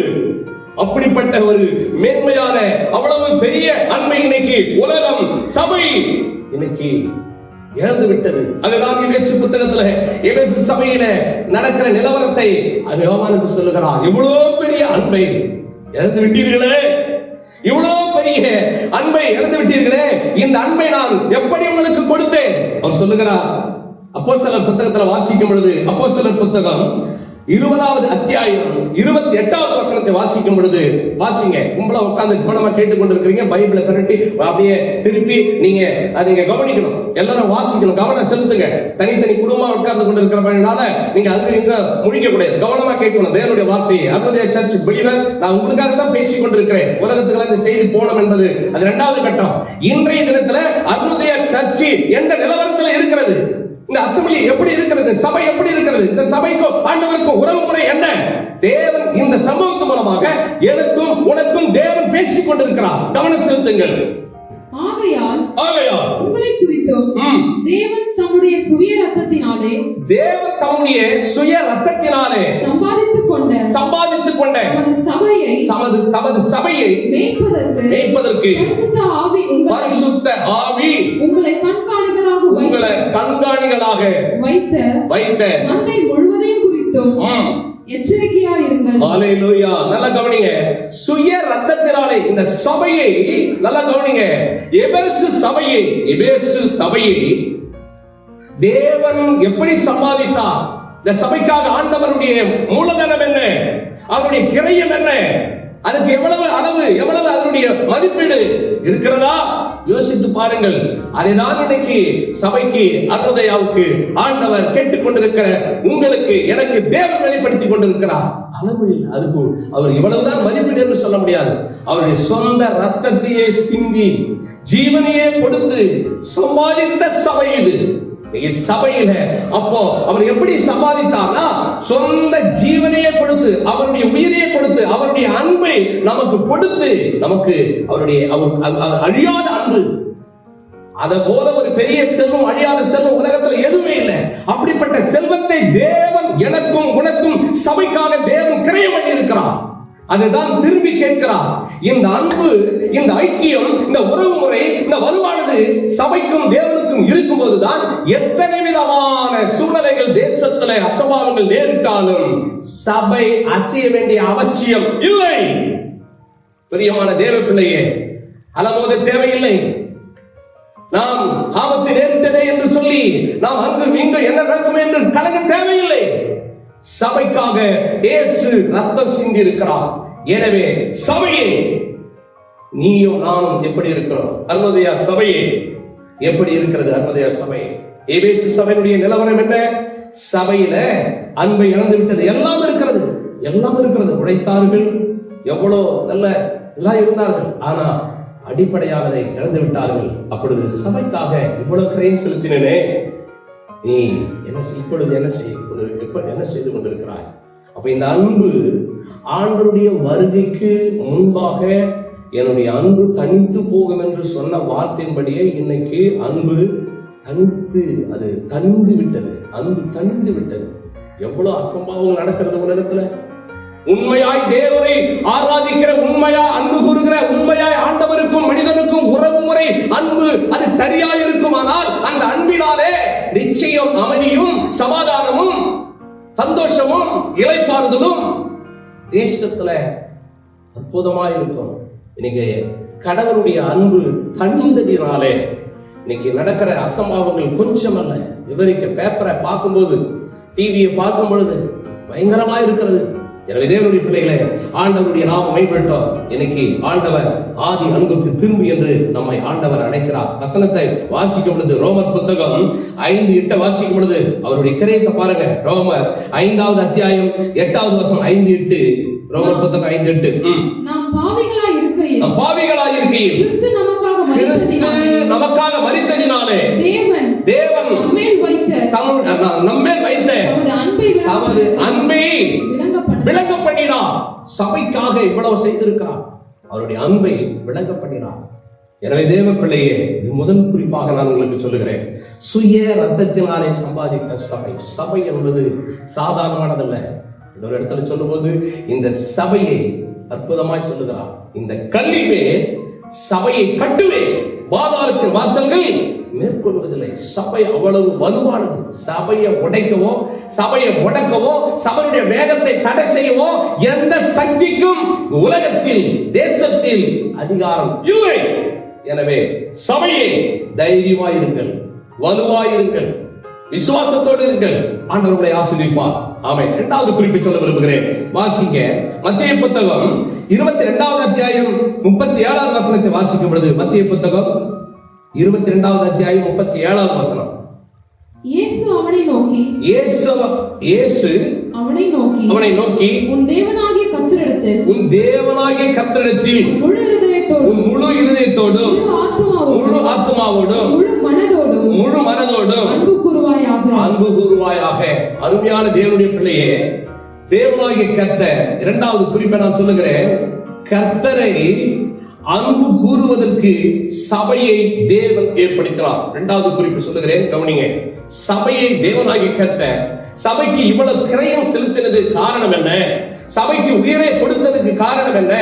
அப்படிப்பட்ட ஒரு மேன்மையான அவ்வளவு பெரிய அன்பை இன்னைக்கு உலகம், சபை இன்னைக்கு இழந்து விட்டது. அதுதான் எபேசு புத்தகத்துல எபேசு சபையில நடக்கிற நிலவரத்தை யோவானுக்கு சொல்லுகிறார். இவ்வளவு பெரிய அன்பை இழந்து விட்டீர்களே, இவ்வளவு பெரிய அன்பை இழந்து விட்டீர்களே, இந்த அன்பை நான் எப்படி உங்களுக்கு கொடுத்தேன்? அவர் சொல்லுகிறார். அப்போஸ்தலர் புத்தகத்துல வாசிக்கும் பொழுது, அப்போஸ்தலர் புத்தகம் 20வது அத்தியாயம் 28வது வசனத்தை வாசிக்கும் பொழுது, வாசிங்க. கும்பலா உட்கார்ந்து கவனமா கேட்டுக்கொண்டிருக்கிறீங்க. பைபிளை திரட்டி அப்படியே திருப்பி நீங்க கவனிக்கணும். எல்லாரும் வாசிக்கணும், கவனம் செலுத்துங்க. தனித்தனி குடும்பமா உட்கார்ந்து கொண்டிருக்கிறதுனால நீங்க அங்க இங்க முழிக்க கூடாது, கவனமா கேட்கணும் தேவனுடைய வார்த்தையை. அருணோதயா சர்ச் பிலீவர், நான் உங்களுக்காக தான் பேசிக் கொண்டிருக்கிறேன். உலகத்துக்கு இந்த செய்தி போனோம் என்பது அது 2வது கட்டம். இன்றைய தினத்துல அருணோதயா சர்ச் எந்த நிலவரத்தில் இருக்கிறது? இந்த அசெம்பிளி எப்படி இருக்கிறது? சபை எப்படி இருக்கிறது? இந்த சபைக்கும் ஆண்டவருக்கும் உறவு முறை என்ன? தேவன் இந்த சம்பவத்து மூலமாக எனக்கும் உனக்கும் தேவன் பேசிக் கொண்டிருக்கிறார். கவனம் செலுத்துங்கள். ஆகையால் உங்களை குறித்தும் தேவன் தம்முடைய சுய ரத்தத்தினாலே சம்பாதித்துக் கொண்ட தமது சபையை மேய்ப்பதற்கு பரிசுத்த ஆவி உங்களை கண்காணிகளாக வைத்த மந்தை முழுவதையும் குறித்தும் எச்சரிக்கையாயிருங்கள். ஹல்லேலூயா. நல்லா கவனிங்க. சுய ரத்தத்தினாலே இந்த சபையை நல்லா கவனிங்க. எபேசு சபையை தேவன் எப்படி சம்பாதித்தார்? இந்த சபைக்காக ஆண்டவருடைய மூலதனம் என்ன? அவருடைய கிரயம் என்ன? அதுக்கு எவ்வளவு அளவு, எவ்வளவு அதனுடைய மதிப்பீடு இருக்கிறதா? யோசித்து பாருங்கள். அதைதான் இன்னைக்கு சபைக்கு, அருணோதயாவுக்கு ஆண்டவர் கேட்டுக்கொண்டிருக்கிற உங்களுக்கு எனக்கு தேவன் வெளிப்படுத்திக் கொண்டிருக்கிறார். அளவு அதுக்கு அவர் இவ்வளவுதான் மதிப்பீடு என்று சொல்ல முடியாது. அவருடைய சொந்த ரத்தத்தையே சிந்தி ஜீவனையே கொடுத்து சம்பாதித்த சபை இது. சபையில அப்போ அவர் எப்படி சம்பாதித்தார்னா, சொந்த ஜீவனையே கொடுத்து, அவருடைய உயிரையே கொடுத்து, அவருடைய அன்பை நமக்கு கொடுத்து, நமக்கு அவருடைய அழியாத அன்பு. அத போல ஒரு பெரிய செல்வம், அழியாத செல்வம் உலகத்துல எதுவுமே இல்லை. அப்படிப்பட்ட செல்வத்தை தேவன் எனக்கும் உனக்கும் சபைக்காக தேவன் கிரயம் பண்ணி இருக்கிறார். அதுதான் திரும்பி கேட்கிறார். இந்த அன்பு, இந்த ஐக்கியம், இந்த உறவு முறை, இந்த வலுவானது சபைக்கும் தேவனுக்கும் இருக்கும் போதுதான் எத்தனை விதமான சூழ்நிலைகள் தேசத்துல அசம்பாவங்கள் நேரிட்டாலும் சபை அசைய வேண்டிய அவசியம் இல்லை. பிரியமான தேவ பிள்ளையே, அலமோத தேவையில்லை. நாம் ஆபத்து நேரிட்டதே என்று சொல்லி நாம் அங்கு இங்கு என்ன நடக்கும் என்று கலங்க தேவையில்லை. சபைக்காக இயேசு ரத்தம் சிந்தி இருக்கிறார். எனவே சபையே நீயும் நானும் எப்படி இருக்கிறோம்? அருணோதயா சபையே எப்படி இருக்கிறது? அருணோதயா சபை, எபேசு சபையினுடைய நிலவரம் என்ன? சபையில அன்பை இழந்து விட்டது. எல்லாம் இருக்கிறது. உழைத்தார்கள், எவ்வளவு நல்ல எல்லாம் இருந்தார்கள். ஆனா அடிப்படையானதை இழந்து விட்டார்கள். அப்பொழுது சபைக்காக இவ்வளவு கிரயம் செலுத்தினே, நீ இப்பொழுது என்ன செய்து கொண்டிருக்கிறாய்? அப்ப இந்த அன்பு ஆண்டவருடைய வருகைக்கு முன்பாக என்னுடைய அன்பு தனித்து போகும் என்று சொன்ன வார்த்தையின்படியே இன்னைக்கு அன்பு தனிந்து விட்டது. எவ்வளவு அசம்பாவம் நடக்கிறது உலகத்துல. உண்மையாய் தேவனை ஆராதிக்கிற, உண்மையா அன்பு கூறுகிற, உண்மையாய் ஆண்டவருக்கும் மனிதனுக்கும் உறவு முறை அன்பு அது சரியாய் இருக்குமானால் அந்த அன்பினாலே நிச்சயம் அமைதியும் சமாதானமும் சந்தோஷமும் இளைப்பாறுதலும் தேசத்துல அற்புதமாய் இருக்கும். இன்னைக்கு கடவுளுடைய அன்பு தனிந்ததினாலே இன்னைக்கு நடக்கிற அசம்பாவங்கள் கொஞ்சம் அல்ல. விவரிக்க பேப்பரை பார்க்கும்போது, டிவியை பார்க்கும் பொழுது பயங்கரமா இருக்கிறது. எனவே தேவனுடைய பிள்ளைகளை, ஆண்டவருடைய நாமம் மைப்பட்டோம். இன்னைக்கு ஆண்டவர் ஆதி அன்புக்கு திரும்பி என்று நம்மை ஆண்டவர் அழைக்கிறார். வசனத்தை வாசிக்கும் பொழுது, ரோமர் புத்தகம் 5:8 வாசிக்கும் பொழுது அவருடைய கிரயத்தை பாருங்க. ரோமர் 5வது அத்தியாயம் 8வது வசனம் 5:8. ரோமர் புத்தகம் 5:8. நாம் பாவிகளாய் இருக்கையில் கிறிஸ்து நமக்காக மரித்ததினாலே தேவன் நம்மேல் வைத்த தமது அன்பை விளங்க பண்ணினார். சபைக்காக இவ்வளவு செய்திருக்கிறார். அவருடைய அன்பை விளங்க பண்ணினார். எனவே தேவ பிள்ளையே, முதல் குறிப்பாக நான் உங்களுக்கு சொல்லுகிறேன், சுய ரத்தத்தினாலே சம்பாதித்த சபை என்பது சாதாரணமானதல்ல. இன்னொரு இடத்துல சொல்லும் போது இந்த சபையை அற்புதமாய் சொல்லுகிறார். இந்த கல்லிலே சபையை கட்டுவேன், பாதாளத்தின் வாசல்கள் மேற்கொள்வதில்லை. சபை அவ்வளவு வலுவானது. சபையை உடைக்கவோ, சபையை முடக்கவோ, சபையுடைய வேகத்தை தடை செய்யவோ எந்த சக்திக்கும் உலகத்தில், தேசத்தில் அதிகாரம் இல்லை. எனவே சபையே தைரியமாயிருங்கள், வலுவாயிருங்கள், விசுவாசத்தோடு இருங்கள். ஆண்டவர் உங்களை ஆசீர்வதிப்பார். ஆமென். இரண்டாவது குறிப்பை சொல்ல விரும்புகிறேன். வாசிங்க. மத்தேயு புத்தகம் 22வது அத்தியாயம் 37வது வசனத்தை வாசிக்கும் பொழுது, மத்தேயு புத்தகம் 22வது அத்தியாயம் 37வது வசனம். இயேசு அவனை நோக்கி அவனை நோக்கி உன் தேவனாகிய கர்த்தரிடத்தில் முழு இருதயத்தோடும் முழு ஆத்துமாவோடும் முழு மனதோடும் அன்பு கூறுவாயாக. அருமையான தேவனுடைய பிள்ளையே, தேவனாகிய கர்த்தர், இரண்டாவது குறிப்பை நான் சொல்லுகிறேன். கர்த்தரை அன்பு கூறுவதற்கு சபையை தேவன் ஏற்படுத்தினார். இரண்டாவது குறிப்பு சொல்லுகிறேன், கவனிங்க. சபையை தேவனாகிய கர்த்தர் சபைக்கு இவ்வளவு கிரயம் செலுத்தினது காரணம் என்ன? சபைக்கு உயிரை கொடுத்ததுக்கு காரணம் என்ன?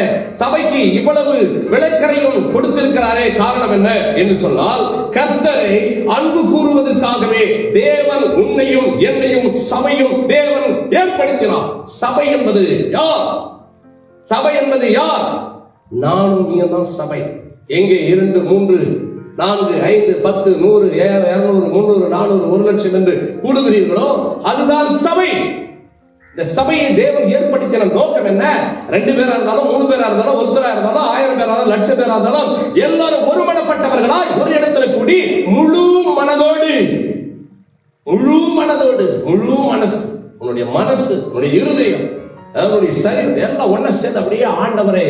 சபைக்கு இவ்வளவு விளக்கரையும் கொடுத்திருக்கிறாரே காரணம் என்ன என்று சொன்னால், கர்த்தரை அன்பு கூறுவதற்காகவே தேவன் உன்னையும் என்னையும் சபையும் தேவன் ஏற்படுத்தினார். சபை என்பது யார்? சபை என்பது யார்? நானும் நீ தான் சபை. எங்கே 2, 3, 4, 5, 10, 100, 200, 300, 400, 1,00,000 என்று கூடுகிறீர்களோ அதுதான் சபை. இந்த சபையை தேவன் ஏற்படுத்தின நோக்கம் என்ன? 2 பேரா இருந்தாலும், 3 பேரா இருந்தாலும், ஒருத்தரா இருந்தாலும், 1000 பேரா இருந்தாலும், 1,00,000 பேரா இருந்தாலும் எல்லாரும் ஒருமனப்பட்டவர்களாய் ஒரு இடத்துல கூடி முழு மனதோடு, முழு மனசு, உன்னுடைய மனசு, உன்னுடைய இருதயம், அவருடைய சரீரம் எல்லாம் ஒன்ன சேர்ந்து அப்படியே ஆண்டவரை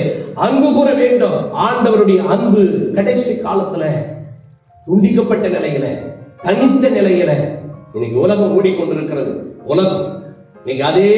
அன்பு கூற வேண்டும். ஆண்டவருடைய அன்பு கடைசி காலத்துல துண்டிக்கப்பட்ட நிலையில, தனித்த நிலையில இன்னைக்கு உலகம் ஓடிக்கொண்டிருக்கிறது. உலகம் இன்னைக்கு அதே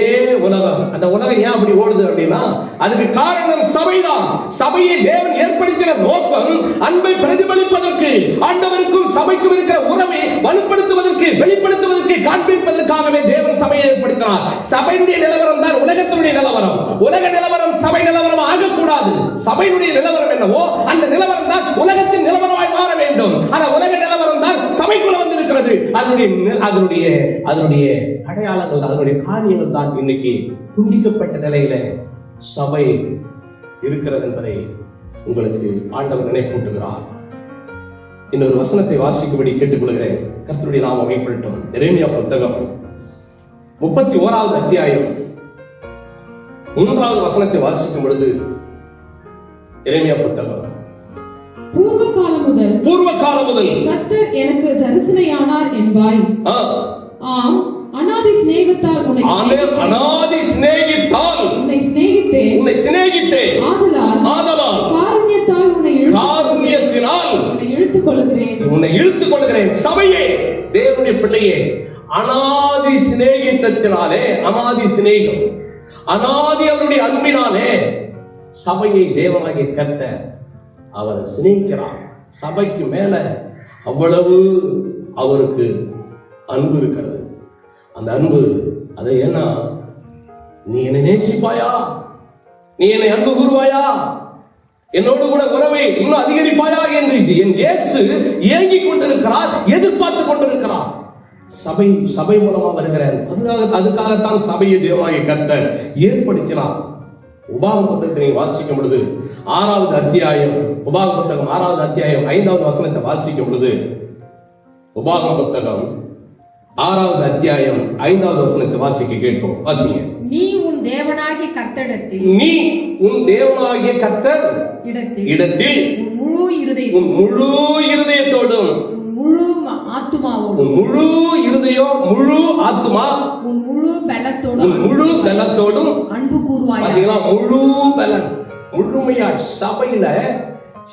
உலகம். அந்த உலகம் ஏன் அப்படி ஓடுது அப்படின்னா, அதுக்கு காரணம் சபைதான். சபையை தேவன் ஏற்படுத்தின நோக்கம் அன்பை பிரதிபலிப்பதற்கு, ஆண்டவருக்கும் சபைக்கும் இருக்கிற உறவை வலுப்படுத்துவதற்கு, வெளிப்படுத்துவதற்கு, காண்பிப்பதற்காகவே தேவன் சபையை ஏற்படுத்தினார். சபையுடைய நிலவரம் தான் உலகத்தினுடைய நிலவரம். உலக நிலவரம் சபை நிலவரம் ஆகக்கூடாது. சபையுடைய நிலவரம் என்னவோ அந்த நிலவரம் தான் உலகத்தின் நிலவரமாய் மாற வேண்டும். ஆனா உலக நிலவரம் தான் சபைக்குள்ள வந்திருக்கிறது. அதனுடைய அடையாளங்கள், அதனுடைய காரியங்கள் தான் இன்னைக்கு துண்டிக்கப்பட்ட நிலையில சபை இருக்கிறது என்பதை உங்களுக்கு ஆண்டவர் நினைப்பூட்டுகிறார். இன்னொரு வசனத்தை வாசிக்கும்படி கேட்டுக்கொள்கிறேன். கர்த்தருடைய நாமம் மகிமைப்படட்டும். எரேமியா புத்தகம் 31வது அத்தியாயம் 3வது வசனத்தை வாசிக்கும் பொழுது, எரேமியா புத்தகம் பூர்வ காலம் முதல் கர்த்தர் எனக்கு தரிசனையானார் என்பாய். ஆம், அநாதி சிநேகத்தால் உன்னை சிநேகித்தேன். ஆதலால் காருண்யத்தால் உன்னை இழுத்துக் கொள்கிறேன். சபையே, தேவனுடைய பிள்ளையே, அநாதி சிநேகித்தத்தினாலே, அநாதி சிநேகம், அநாதி அவருடைய அன்பினாலே சபையை தேவனாகிய கர்த்தர் அவர் சிநேகிக்கிறார். சபைக்கு மேல அவ்வளவு அவருக்கு அன்பு இருக்கிறது. அந்த அன்பு அதை என்ன, நீ என்னை நேசிப்பாயா, நீ என்னை அன்பு கூறுவாயா, என்னோடு கூட உறவை இன்னும் அதிகரிப்பாயா என்று என் இயேசு ஏங்கிக் கொண்டிருக்கிறார், எதிர்பார்த்து கொண்டிருக்கிறார். சபை மூலமா வருகிறார். அதுக்காகத்தான் சபையை தேவனாகிய கர்த்தர் ஏற்படுத்தினார். உபாகம புத்தகத்தை வாசிக்கும் பொழுது 6வது அத்தியாயம், உபாகம புத்தகம் 6வது அத்தியாயம் 5வது வசனத்தை வாசிக்கும் பொழுது, உபாகம புத்தகம் 6வது அத்தியாயம் 5வது வசனத்தை வாசிக்க கேட்போம். வாசிங்க. நீ உன் தேவனாகிய கர்த்தர் இடத்தில் உன் முழு இருதயத்தோடும், முழு இருதயம், முழு ஆத்துமா, முழு பலத்தோடும் அன்பு கூறுவாய். பாத்தீங்களா? முழு பலன், முழுமையா.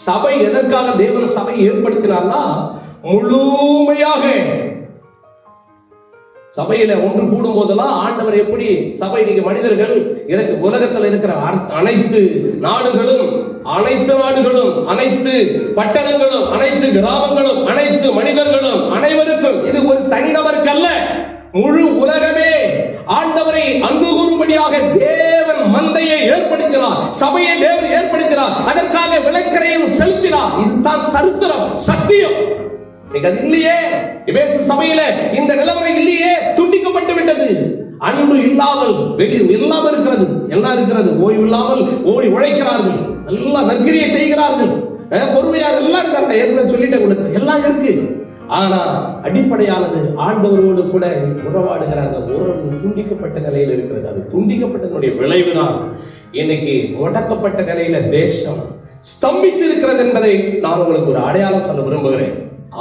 சபை எதற்காக தேவன் சபையை ஏற்படுத்தினார்னா, முழுமையாக சபையில ஒன்று கூடும் போதெல்லாம் ஆண்டவர் எப்படி சபை, நீங்க மனிதர்கள், உலகத்தில் இருக்கிற அனைத்து நாடுகளும், அனைத்து பட்டணங்களும், அனைத்து கிராமங்களும், அனைத்து மனிதர்களும், அனைவருக்கும், இது ஒரு தனிநபருக்கு அல்ல, முழு உலகமே ஆண்டவரை அன்பு கூறும்படியாக தேவன் மந்தையை ஏற்படுத்தினார், சபையை தேவன் ஏற்படுத்தினார், அதற்காக விலைக்கரையும் செலுத்தினார். இதுதான் சரித்திரம், சத்தியம். அது இல்லையே, எபேசு சபையில இந்த நிலவரம் இல்லையே, துண்டிக்கப்பட்டு விட்டது. அன்பு இல்லாமல் இல்லாமல் இருக்கிறது, எல்லாம் இருக்கிறது. ஓய்வு இல்லாமல் ஓடி உழைக்கிறார்கள், எல்லாம் நற்கிரியை செய்கிறார்கள், பொறுமையாக எல்லாம் இருக்காங்க. ஏற்கனவே சொல்லிட்டேன் உங்களுக்கு, எல்லாம் இருக்கு. ஆனா அடிப்படையானது ஆண்டவரோடு கூட உறவாடுகிறாங்க. உறவு துண்டிக்கப்பட்ட நிலையில் இருக்கிறது. அது துண்டிக்கப்பட்டதனுடைய விளைவுதான் இன்னைக்கு முடக்கப்பட்ட நிலையில தேசம் ஸ்தம்பித்து இருக்கிறது என்பதை நான் உங்களுக்கு ஒரு அடையாளம் சொல்ல விரும்புகிறேன்.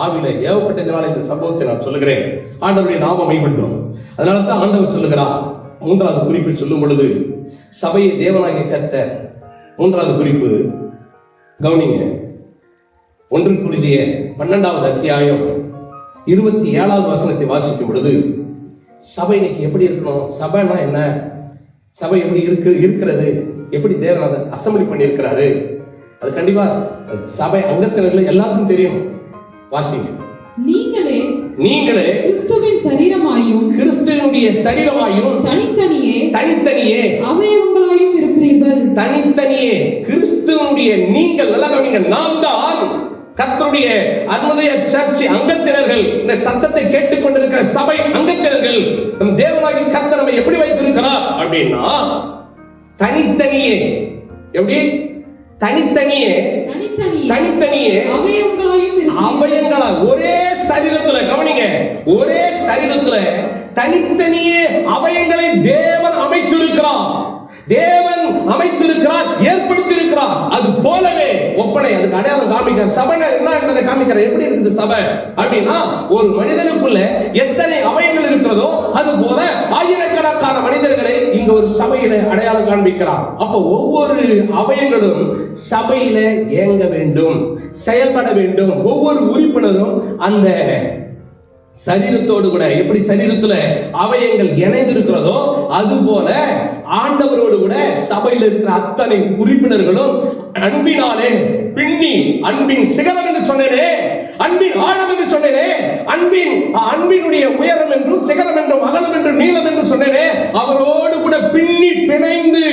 ஆவில ஏவப்பட்டதனால இந்த சம்பவத்தை நான் சொல்லுகிறேன். ஆண்டவருடைய நாமம் மைப்பட்டும். அதனாலதான் ஆண்டவர் சொல்லுகிறார். 3வது குறிப்பில் சொல்லும் பொழுது சபையை தேவனாகிய கர்த்தர், 3வது குறிப்பு கவனிங்க. 1 கொரிந்தியர் 12வது அத்தியாயம் 27வது வசனத்தை வாசிக்கும் பொழுது சபை இன்னைக்கு எப்படி இருக்கணும், சபைனா என்ன, சபை எப்படி இருக்கிறது, எப்படி தேவன் அதை அசம்பிளி பண்ணி இருக்கிறாரு, அது கண்டிப்பா சபை அங்கத்தினர்கள் எல்லாருக்கும் தெரியும். வாசிங்க. நீங்களே கிறிஸ்துவின் சரீரமாயும், கிறிஸ்துவினுடைய சரீரமாயும் தனித்தனியே அவயவங்களாயும் இருக்கிறீர்கள். தனித்தனியே கிறிஸ்துவனுடைய நீங்கள், நல்லா கவனிங்க, நாம் தான் கர்த்தருடைய அன்னைய சர்ச் அங்கத்தினர்கள். இந்த சத்தத்தை கேட்டுக்கொண்டிருக்கிற சபை அங்கத்தினர்கள். நம் தேவனாகிய கர்த்தர் நம்மை எப்படி வைத்திருக்கிறார் அப்படின்னா தனித்தனியே. எப்படி? தனித்தனியே அவயங்களா ஒரே சரீரத்துல, கவனிங்க, ஒரே சரீரத்துல தனித்தனியே அவயங்களை தேவன் அமைத்திருக்கிறார். தேவன் அமைத்திருக்கிறார், ஏற்படுத்தியிருக்கிறார். அது போலவே ஒப்பனை, அதுக்கு அடையாளம் காமிக்கிறார். சபை என்ன என்பதை காமிக்கிறார். எப்படி இருக்குது சபை அப்படின்னா, ஒரு மனிதனுக்குள்ள எத்தனை அவயங்கள் இருக்கிறதோ அது போல ஆயிரக்கணக்கான மனிதர்களை இங்க ஒரு சபையில அடையாளம் காண்பிக்கிறார். அப்ப ஒவ்வொரு அவயங்களும் சபையில இயங்க வேண்டும், செயல்பட வேண்டும். ஒவ்வொரு உறுப்பினரும் அந்த சரீரத்தோடு கூட எப்படி சரீரத்துல அவயங்கள் இணைந்திருக்கிறதோ அது போல ஆண்டவரோடு கூட சபையில் இருக்கிற அத்தனை உறுப்பினர்களும் அன்பினாலே பின்னி, அன்பின் சிகரம் என்று சொன்னேனே, அன்பின் ஆழம் என்று சொன்னேனே, அன்பினுடைய உயரம் என்றும் சிகரம் என்றும் அகலம் என்றும் நீளம் என்று சொன்னேனே, அவரோடு கூட பின்னி பிணைந்து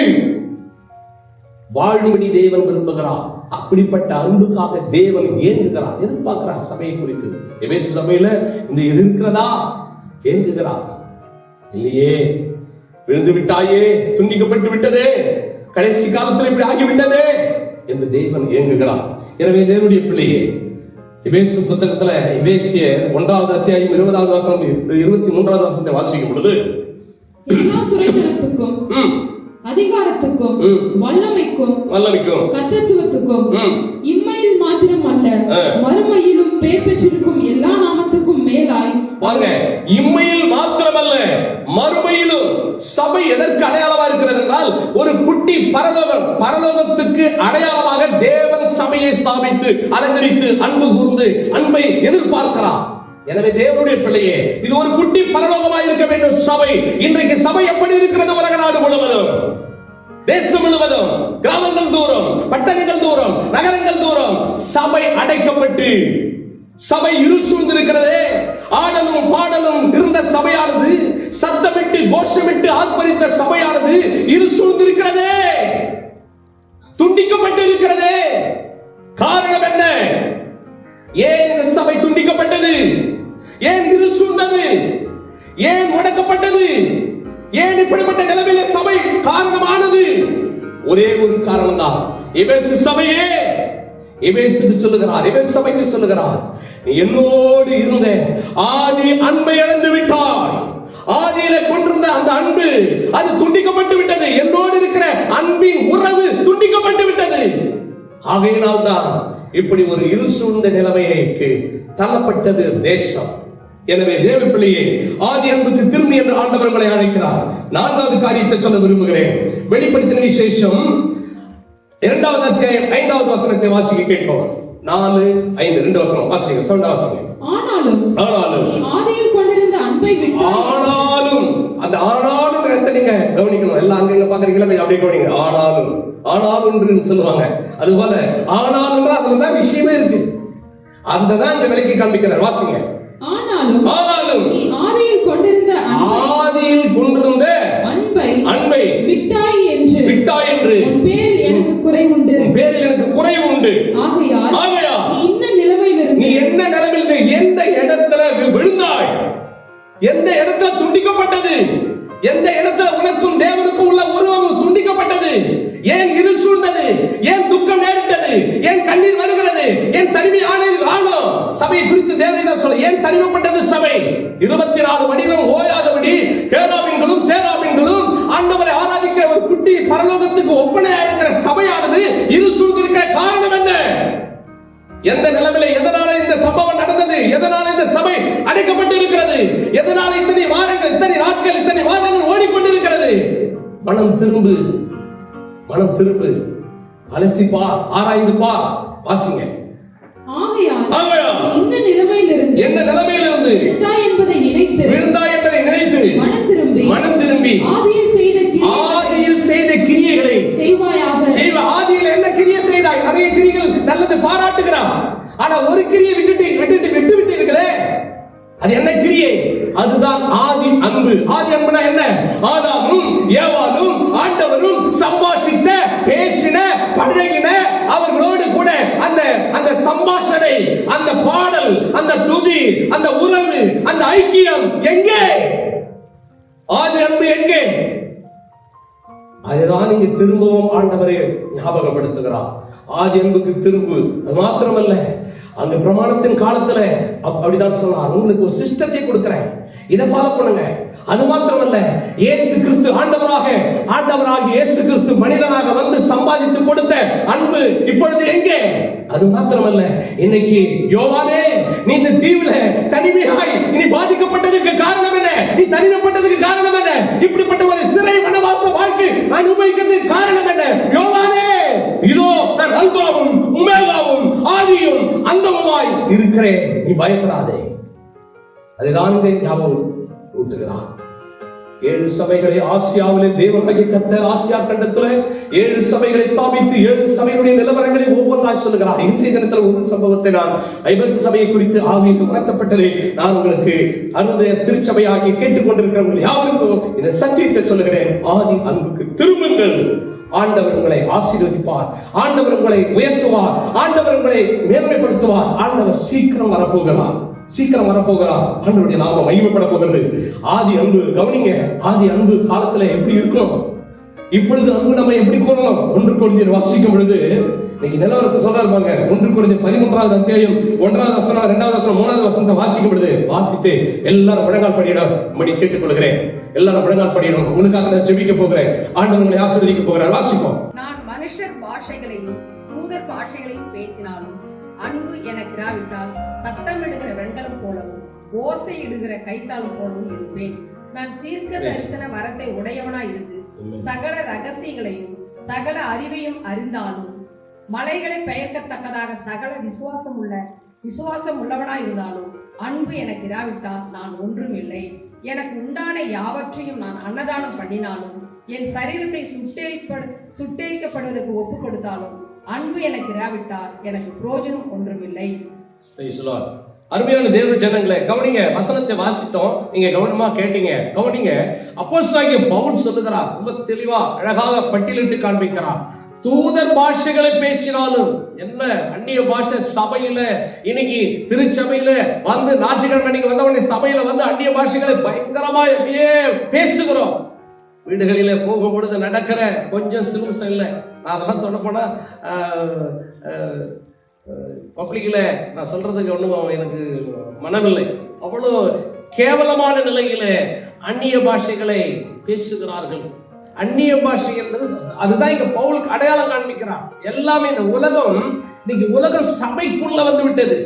வாழும்படி தேவன் விரும்புகிறார். அப்படிப்பட்ட அன்புக்காக தேவன் ஏங்குகிறார், எதிர்பார்க்கிறார் சபையை குறித்து. எபேசு சபையில இந்த இருக்கிறதா? ஏங்குகிறார். இல்லையே, விழுந்து விட்டாயே, துண்டிக்கப்பட்டு விட்டதே, கடைசி காலத்தில் இப்படி ஆகிவிட்டதே என்று தேவன் ஏங்குகிறார். எனவே தேவனுடைய பிள்ளையே, எபேசு புத்தகத்துல எபேசியர் 1வது அத்தியாயம் 20வது வசனம் 23வது வசனத்தை வாசிக்கும் பொழுது எல்லா துரைத்தனத்துக்கும் அதிகாரத்துக்கும் வல்லமைக்கும் கர்த்தத்துவத்துக்கும் இம்மையில் மாத்திரம் அல்ல மறுமையிலும் பெயர் பெற்றிருக்கும் எல்லா நாமத்துக்கும் மேலாய், பாருங்க, இம்மையில் மாத்திரம் அல்ல மறுமையிலும். சபை எதற்கு அடையாளமா இருக்கிறது என்றால், ஒரு குட்டி பரலோகத்துக்கு அடையாளமாக தேவன் சபையை ஸ்தாபித்து அலங்கரித்து அன்பு கூர்ந்து அன்பை எதிர்பார்க்கிறார். எனவே தேவனுடைய பிள்ளையே, இது ஒரு குட்டி பரலோகமாக இருக்க வேண்டும் சபை. இன்றைக்கு சபை எப்படி இருக்கிறது? உலக நாடு முழுவதும், தேசம் முழுவதும், கிராமங்கள் தூரம், பட்டணங்கள் தூரம், நகரங்கள் தூரம் சபை அடைக்கப்பட்டு சபை இருள் சூழ்ந்திருக்கிறதே. ஆடலும் பாடலும் இருந்த சபையானது, சத்தமிட்டு கோஷமிட்டு ஆர்ப்பரித்த சபையானது இருள் சூழ்ந்திருக்கிறதே, துண்டிக்கப்பட்டு இருக்கிறதே. காரணம் என்ன? ஏன் இந்த சபை துண்டிக்கப்பட்டது? ஏன் இருள் சூழ்ந்தது? ஏன் முடக்கப்பட்டது? ஏன் இப்படிப்பட்ட நிலைமையில சபை காரணமானது? ஒரே ஒரு காரணம் தான். எபேசு சபையே, எபேசுக்கு சொல்லுகிறார், எபேசு சபைக்கு சொல்லுகிறார், நீ என்னோடு இருந்த ஆதி அன்பை இழந்து விட்டாய். ஆதியில கொண்டிருந்த அந்த அன்பு அது துண்டிக்கப்பட்டு விட்டது. என்னோடு இருக்கிற அன்பின் உறவு துண்டிக்கப்பட்டு விட்டது. ஆகையினால் தான் இப்படி ஒரு இருள் சூழ்ந்த நிலைமைக்கு தள்ளப்பட்டது தேசம். எனவே தேவ பிள்ளையே, ஆதி அன்புக்கு திரும்பி என்று ஆண்டவர் உங்களை அழைக்கிறார். 4வது காரியத்தை சொல்ல விரும்புகிறேன். வெளிப்படுத்தின விசேஷம் 2வது அத்தியாயம் 5வது வசனத்தை வாசிக்க கேட்போம். 4:5 2 வசனம் வாசிங்க, சவுண்டா வாசிங்க. ஆனாலும் ஆதியில் கொண்டிருந்த அன்பை விட்டு, ஆனாலும் அந்த ஆனாலும் நீங்க கவனிக்கணும். எல்லாம் அங்க பாக்குறீங்களா? அப்படியே கவனிங்க. ஆனாலும் சொல்லுவாங்க. அதுபோல ஆனாலும் அதுலதான் விஷயமே இருக்கு. அதுதான் இந்த விலைக்கு காண்பிக்கிறார். வாசிங்க. ஆனாலும் நீ ஆதியில் கொண்டிருந்த அன்பை விட்டாய் என்று எந்த இடத்துல துண்டிக்கப்பட்டது? எந்த இடத்துல உனக்கும் தேவனுக்கும் உள்ள உறவு துண்டிக்கப்பட்டது? ஏன் இருள் சூழ்ந்தது? ஏன் துக்கம் நேரிட்டது? ஏன் கண்ணீர் வருகிறது? ஏன் தனிமை ஆனோ? சபையை குறித்து தேவன் சொல்ல, ஏன் தனிமைப்பட்டது சபை? 24 மணிகளும் ஓயாதபடி கேராபீன்களும் சேராபீன்களும் ஆண்டவரை ஆராதிக்கிற ஒரு குட்டி பரலோகத்துக்கு ஒப்பனையா இருக்கிற சபையானது இருள் சூழ்ந்திருக்கிற காரணம் என்ன? எந்த நிலைமையில, எதனால இந்த சம்பவம் நடந்தது? எதனால இந்த சபை அடைக்கப்பட்டு இருக்கிறது? எதனால இத்தனை வாரங்கள், இத்தனை நாட்கள், இத்தனை மாதங்கள் ஓடிக்கொண்டிருக்கிறது? மனம் திரும்பு, மனம் திரும்பு, அலசிப்பா, ஆராய்ந்துப்பா, வாசிங்க. ஆகையால் இந்த நிலைமையிலிருந்து, எந்த நிலைமையிலிருந்து விழுந்தாய் என்பதை நினைத்து மனம் திரும்பி ஆதியில் செய்த கிரியைகளை செய்வாயாக. ஆதியில் என்ன கிரியை செய்தாய்? நிறைய கிரியைகள் நல்லது பாராட்டுகிறான். ஆனா ஒரு கிரியை விட்டு இருக்கிறே, அது என்ன கிரியை? அதுதான் ஆதி அன்பு. ஆதி அன்புனா என்ன? ஆதாமும் ஏவாளும் ஆண்டவரும் சம்பாஷித்த, பேசின, பழகின, அவர்களோடு கூட அந்த சம்பாஷணை, அந்த பாடல், அந்த துதி, அந்த உறவு, அந்த ஐக்கியம் எங்கே? ஆதி அன்பு எங்கே? அதுதான் இங்க திரும்பவும் ஆண்டவரை ஞாபகப்படுத்துகிறார். ஆதி அன்புக்கு திரும்பு. அது மாத்திரமல்ல, அங்க பிரமாணத்தின் காலத்துல அப்படிதான் சொன்னார், உங்களுக்கு ஒரு சிஸ்டத்தை கொடுக்கிறேன், இதை ஃபாலோ பண்ணுங்க. அது மாத்திரமல்ல, இயேசு கிறிஸ்து ஆண்டவராக இயேசு கிறிஸ்து மனிதனாக வந்து சம்பாதித்து கொடுத்த அன்பு இப்பொழுது எங்கே? அது மாத்திரமல்ல, இன்னைக்கு யோவானே, நீ இந்த தீவுல தனிமையாய் நீ பாதிக்கப்பட்டதுக்கு காரணம் என்ன? நீ தனிமைப்பட்டதுக்கு காரணம் என்ன? இப்படிப்பட்ட ஒரு சிறை வனவாச வாழ்க்கை அனுபவிக்கிறதுக்கு காரணம் என்ன? யோவானே, இதோ நான் அல்பாவும் உமேகாவும் ஆதியும் அந்தமுமாய் இருக்கிறேன், நீ பயப்படாதே. அதுதான் ஞாபகம் ஊட்டுகிறார். 7 சபைகளை ஆசியாவிலே தேவனாகிய கர்த்தர் ஆசியா கண்டத்துல 7 சபைகளை ஸ்தாபித்து 7 சபைகளுடைய நிலவரங்களை ஒவ்வொன்றாய் சொல்லுகிறார். இன்றைய தினத்தில் ஒரு சம்பவத்தை நான் ஐபஸ் சபையை குறித்து ஆவியில் உணர்த்தப்பட்டதை நான் உங்களுக்கு அருடைய திருச்சபையாகி கேட்டுக்கொண்டிருக்கிறவர்கள் யாருக்கும் இந்த சத்தியத்தை சொல்லுகிறேன். ஆதி அன்புக்கு திரும்புங்கள். ஆண்டவர் உங்களை ஆசீர்வதிப்பார், ஆண்டவர் உங்களை உயர்த்துவார், ஆண்டவர் உங்களை மேன்மைப்படுத்துவார். ஆண்டவர் சீக்கிரம் வரப்போகிறார். ஆண்டவருடைய நாமம் மகிமைப்பட போகிறது. ஆதி அன்பு கவனிங்க. ஆதி அன்பு காலத்துல எப்படி இருக்கணும், இப்பொழுது அன்பு நம்ம எப்படி கூறணும்? 1 கொரிந்தியர் வாசிக்கும் பொழுது இன்னைக்கு நிலவரத்தை சொல்றாங்க. 1 கொரிந்தியர் 13வது அத்தியாயம் 1வது வசனம் 2வது வசனம் 3வது வசனத்தை வாசிக்கும் பொழுது வாசித்து எல்லாரும் முழங்கால் படியிட கேட்டுக்கொள்கிறேன். எல்லாரும் முழங்கால் படியிடணும். உங்களுக்காக நான் ஜெபிக்க போகிறேன். ஆண்டவர் உங்களை ஆசீர்வதிக்க போகிறார். வாசிப்போம். நான் மனுஷர் பாஷைகளையும் தூதர் பாஷைகளையும் பேசினாலும் அன்பு எனக்கு இராவிட்டால் சத்தமிடுகிற வெண்கலம் போலவும் ஓசை இடுகிற கைத்தாளம் போலவும் இருப்பேன். நான் தீர்க்க தரிசன வரத்தை உடையவனாய் இருந்து சகல ரகசியங்களையும் சகல அறிவையும் அறிந்தாலும் மலைகளை பெயர்க்கத்தக்கதாக சகல விசுவாசம் உள்ளவனாய் இருந்தாலும் அன்பு எனக்கு இராவிட்டால் நான் ஒன்றும் இல்லை. எனக்கு உண்டான யாவற்றையும் நான் அன்னதானம் பண்ணினாலும் என் சரீரத்தை சுட்டெரிக்கப்படுவதற்கு ஒப்பு கொடுத்தாலும் அன்பு எனக்கு இராவிட்டால் எனக்கு பிரயோஜனம் ஒன்றுமில்லை. அருமையான தேவ ஜனங்களே, கவனிங்க. வசனத்தை வாசித்தோம், நீங்க கவனமா கேட்டீங்க. கவனிங்க. அப்போஸ்தலனாகிய பவுல் சொல்லுகிறார், ரொம்ப தெளிவா அழகாக பட்டியலிட்டு காண்பிக்கிறார். தூதர் பாஷைகளை பேசினாலும் என்ன, அந்நிய பாஷை சபையில இன்னைக்கு திருச்சபையில வந்து ஞாயிற்றுக்கிழமை நீங்க வந்தவனே சபையில வந்து அந்நிய பாஷைகளை பயங்கரமா எப்படியே பேசுகிறோம். வீடுகளில போகும் பொழுது நடக்கிற கொஞ்சம் சிலுசம் இல்லை. நான் அதெல்லாம் சொல்ல போனா பப்ளிக்ல நான் சொல்றதுக்கு ஒன்றும் எனக்கு மனமில்லை. அவ்வளோ கேவலமான நிலையில அந்நிய பாஷைகளை பேசுகிறார்கள். அந்நிய பாஷை என்பது அதுதான் இங்க பவுல் அடையாளம் காண்பிக்கிறார். எல்லாமே இந்த உலகம் இன்னைக்கு உலகம் சபைக்குள்ள வந்து விட்டது.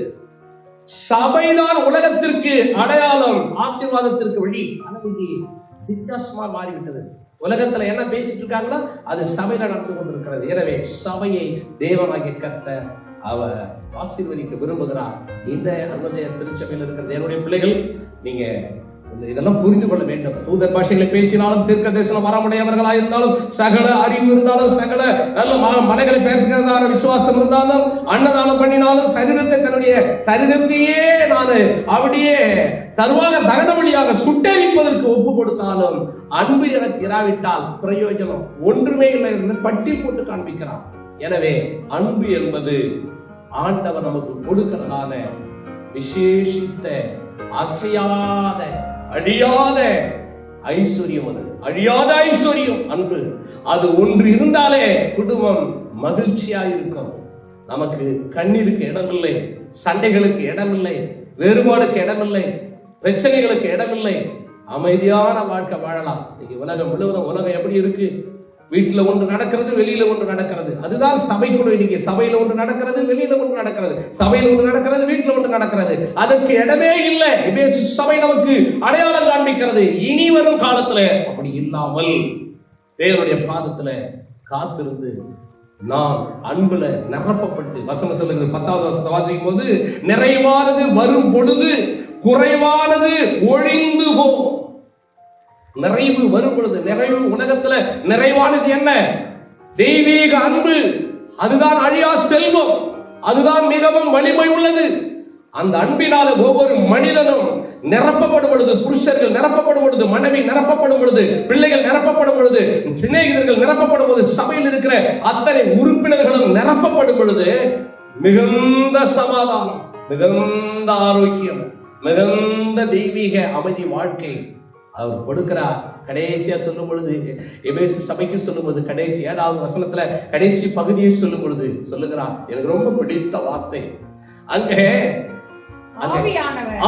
சபைதான் உலகத்திற்கு அடையாளம், ஆசீர்வாதத்திற்கு வழி. ஆனால் வித்தியாசமா மாறிவிட்டது. உலகத்துல என்ன பேசிட்டு இருக்காங்களோ அது சபையில நடந்து கொண்டிருக்கிறது. எனவே சபையை தேவனாகிய கர்த்தர் அவர் ஆசீர்வதிக்க விரும்புகிறார். இந்த அன்னைய திருச்சபையில் இருக்கிற தேவனுடைய பிள்ளைகள், நீங்க இதெல்லாம் புரிந்து கொள்ள வேண்டும். தூதர் பாஷைகளை பேசினாலும் தீர்க்க தரிசனம் வரமுடையவர்களாக இருந்தாலும் சகல அறிவு இருந்தாலும் சகல நல்ல மலைகளை பெயர்க்கிறதான விசுவாசம் இருந்தாலும் அன்னதானம் பண்ணினாலும் சரீரத்தை தன்னுடைய சரீரத்தையே நான் அப்படியே சர்வாக தகனபடியாக சுட்டெரிப்பதற்கு ஒப்பு கொடுத்தாலும் அன்பு எனக்கு இராவிட்டால் பிரயோஜனம் ஒன்றுமே இல்லை என்று பட்டி போட்டு காண்பிக்கிறார். எனவே அன்பு என்பது ஆண்டவர் நமக்கு கொடுக்கிறதான விசேஷித்த அசையாத அழியாத ஐஸ்வர்யம், அது அழியாத ஐஸ்வர்யம் அன்பு. அது ஒன்று இருந்தாலே குடும்பம் மகிழ்ச்சியா இருக்கும். நமக்கு கண்ணீருக்கு இடமில்லை, சண்டைகளுக்கு இடமில்லை, வேறுபாடுக்கு இடமில்லை, பிரச்சனைகளுக்கு இடமில்லை. அமைதியான வாழ்க்கை வாழலாம். உலகம் முழுவதும் உலகம் எப்படி இருக்கு? வீட்டுல ஒன்று நடக்கிறது, வெளியில ஒன்று நடக்கிறது. அதுதான் சபைக்குள்ள இன்னைக்கு. சபையில ஒன்று நடக்கிறது, வெளியில ஒன்று நடக்கிறது. சபையில ஒன்று நடக்கிறது, வீட்டுல ஒன்று நடக்கிறது. அதற்கு இடமே இல்லை. சபை நமக்கு அடையாளம் காண்பிக்கிறது. இனி வரும் காலத்துல அப்படி இல்லாமல் தேவனுடைய பாதத்துல காத்திருந்து நாம் அன்புல நிரப்பப்பட்டு, வசனம் சொல்லுங்க 10வது வசனத்தை வாசிக்கும் போது, நிறைவானது வரும் பொழுது குறைவானது ஒழிந்து போகும். நிறைவு வரும் பொழுது, நிறைவு உலகத்துல நிறைவானது என்ன? தெய்வீக அன்பு. அதுதான் அழியா செல்வம். அதுதான் மிகவும் வலிமை உள்ளது. அந்த அன்பினால ஒவ்வொரு மனிதனும் நிரப்பப்படும் பொழுது, புருஷர்கள் நிரப்பப்படும் பொழுது, மனைவி நிரப்பப்படும் பொழுது, பிள்ளைகள் நிரப்பப்படும் பொழுது, சிநேகிதர்கள் நிரப்பப்படும் போது, சபையில் இருக்கிற அத்தனை உறுப்பினர்களும் நிரப்பப்படும் பொழுது மிகுந்த சமாதானம், மிகுந்த ஆரோக்கியம், மிகுந்த தெய்வீக அமைதி வாழ்க்கை அவர் கொடுக்கிறார். கடைசியா சொல்லும் பொழுது, எபேசு சபைக்கு சொல்லும் போது, கடைசி 7வது வசனத்துல கடைசி பகுதியை சொல்லும் பொழுது சொல்லுகிறார். எனக்கு ரொம்ப பிடித்த வார்த்தை. அங்கே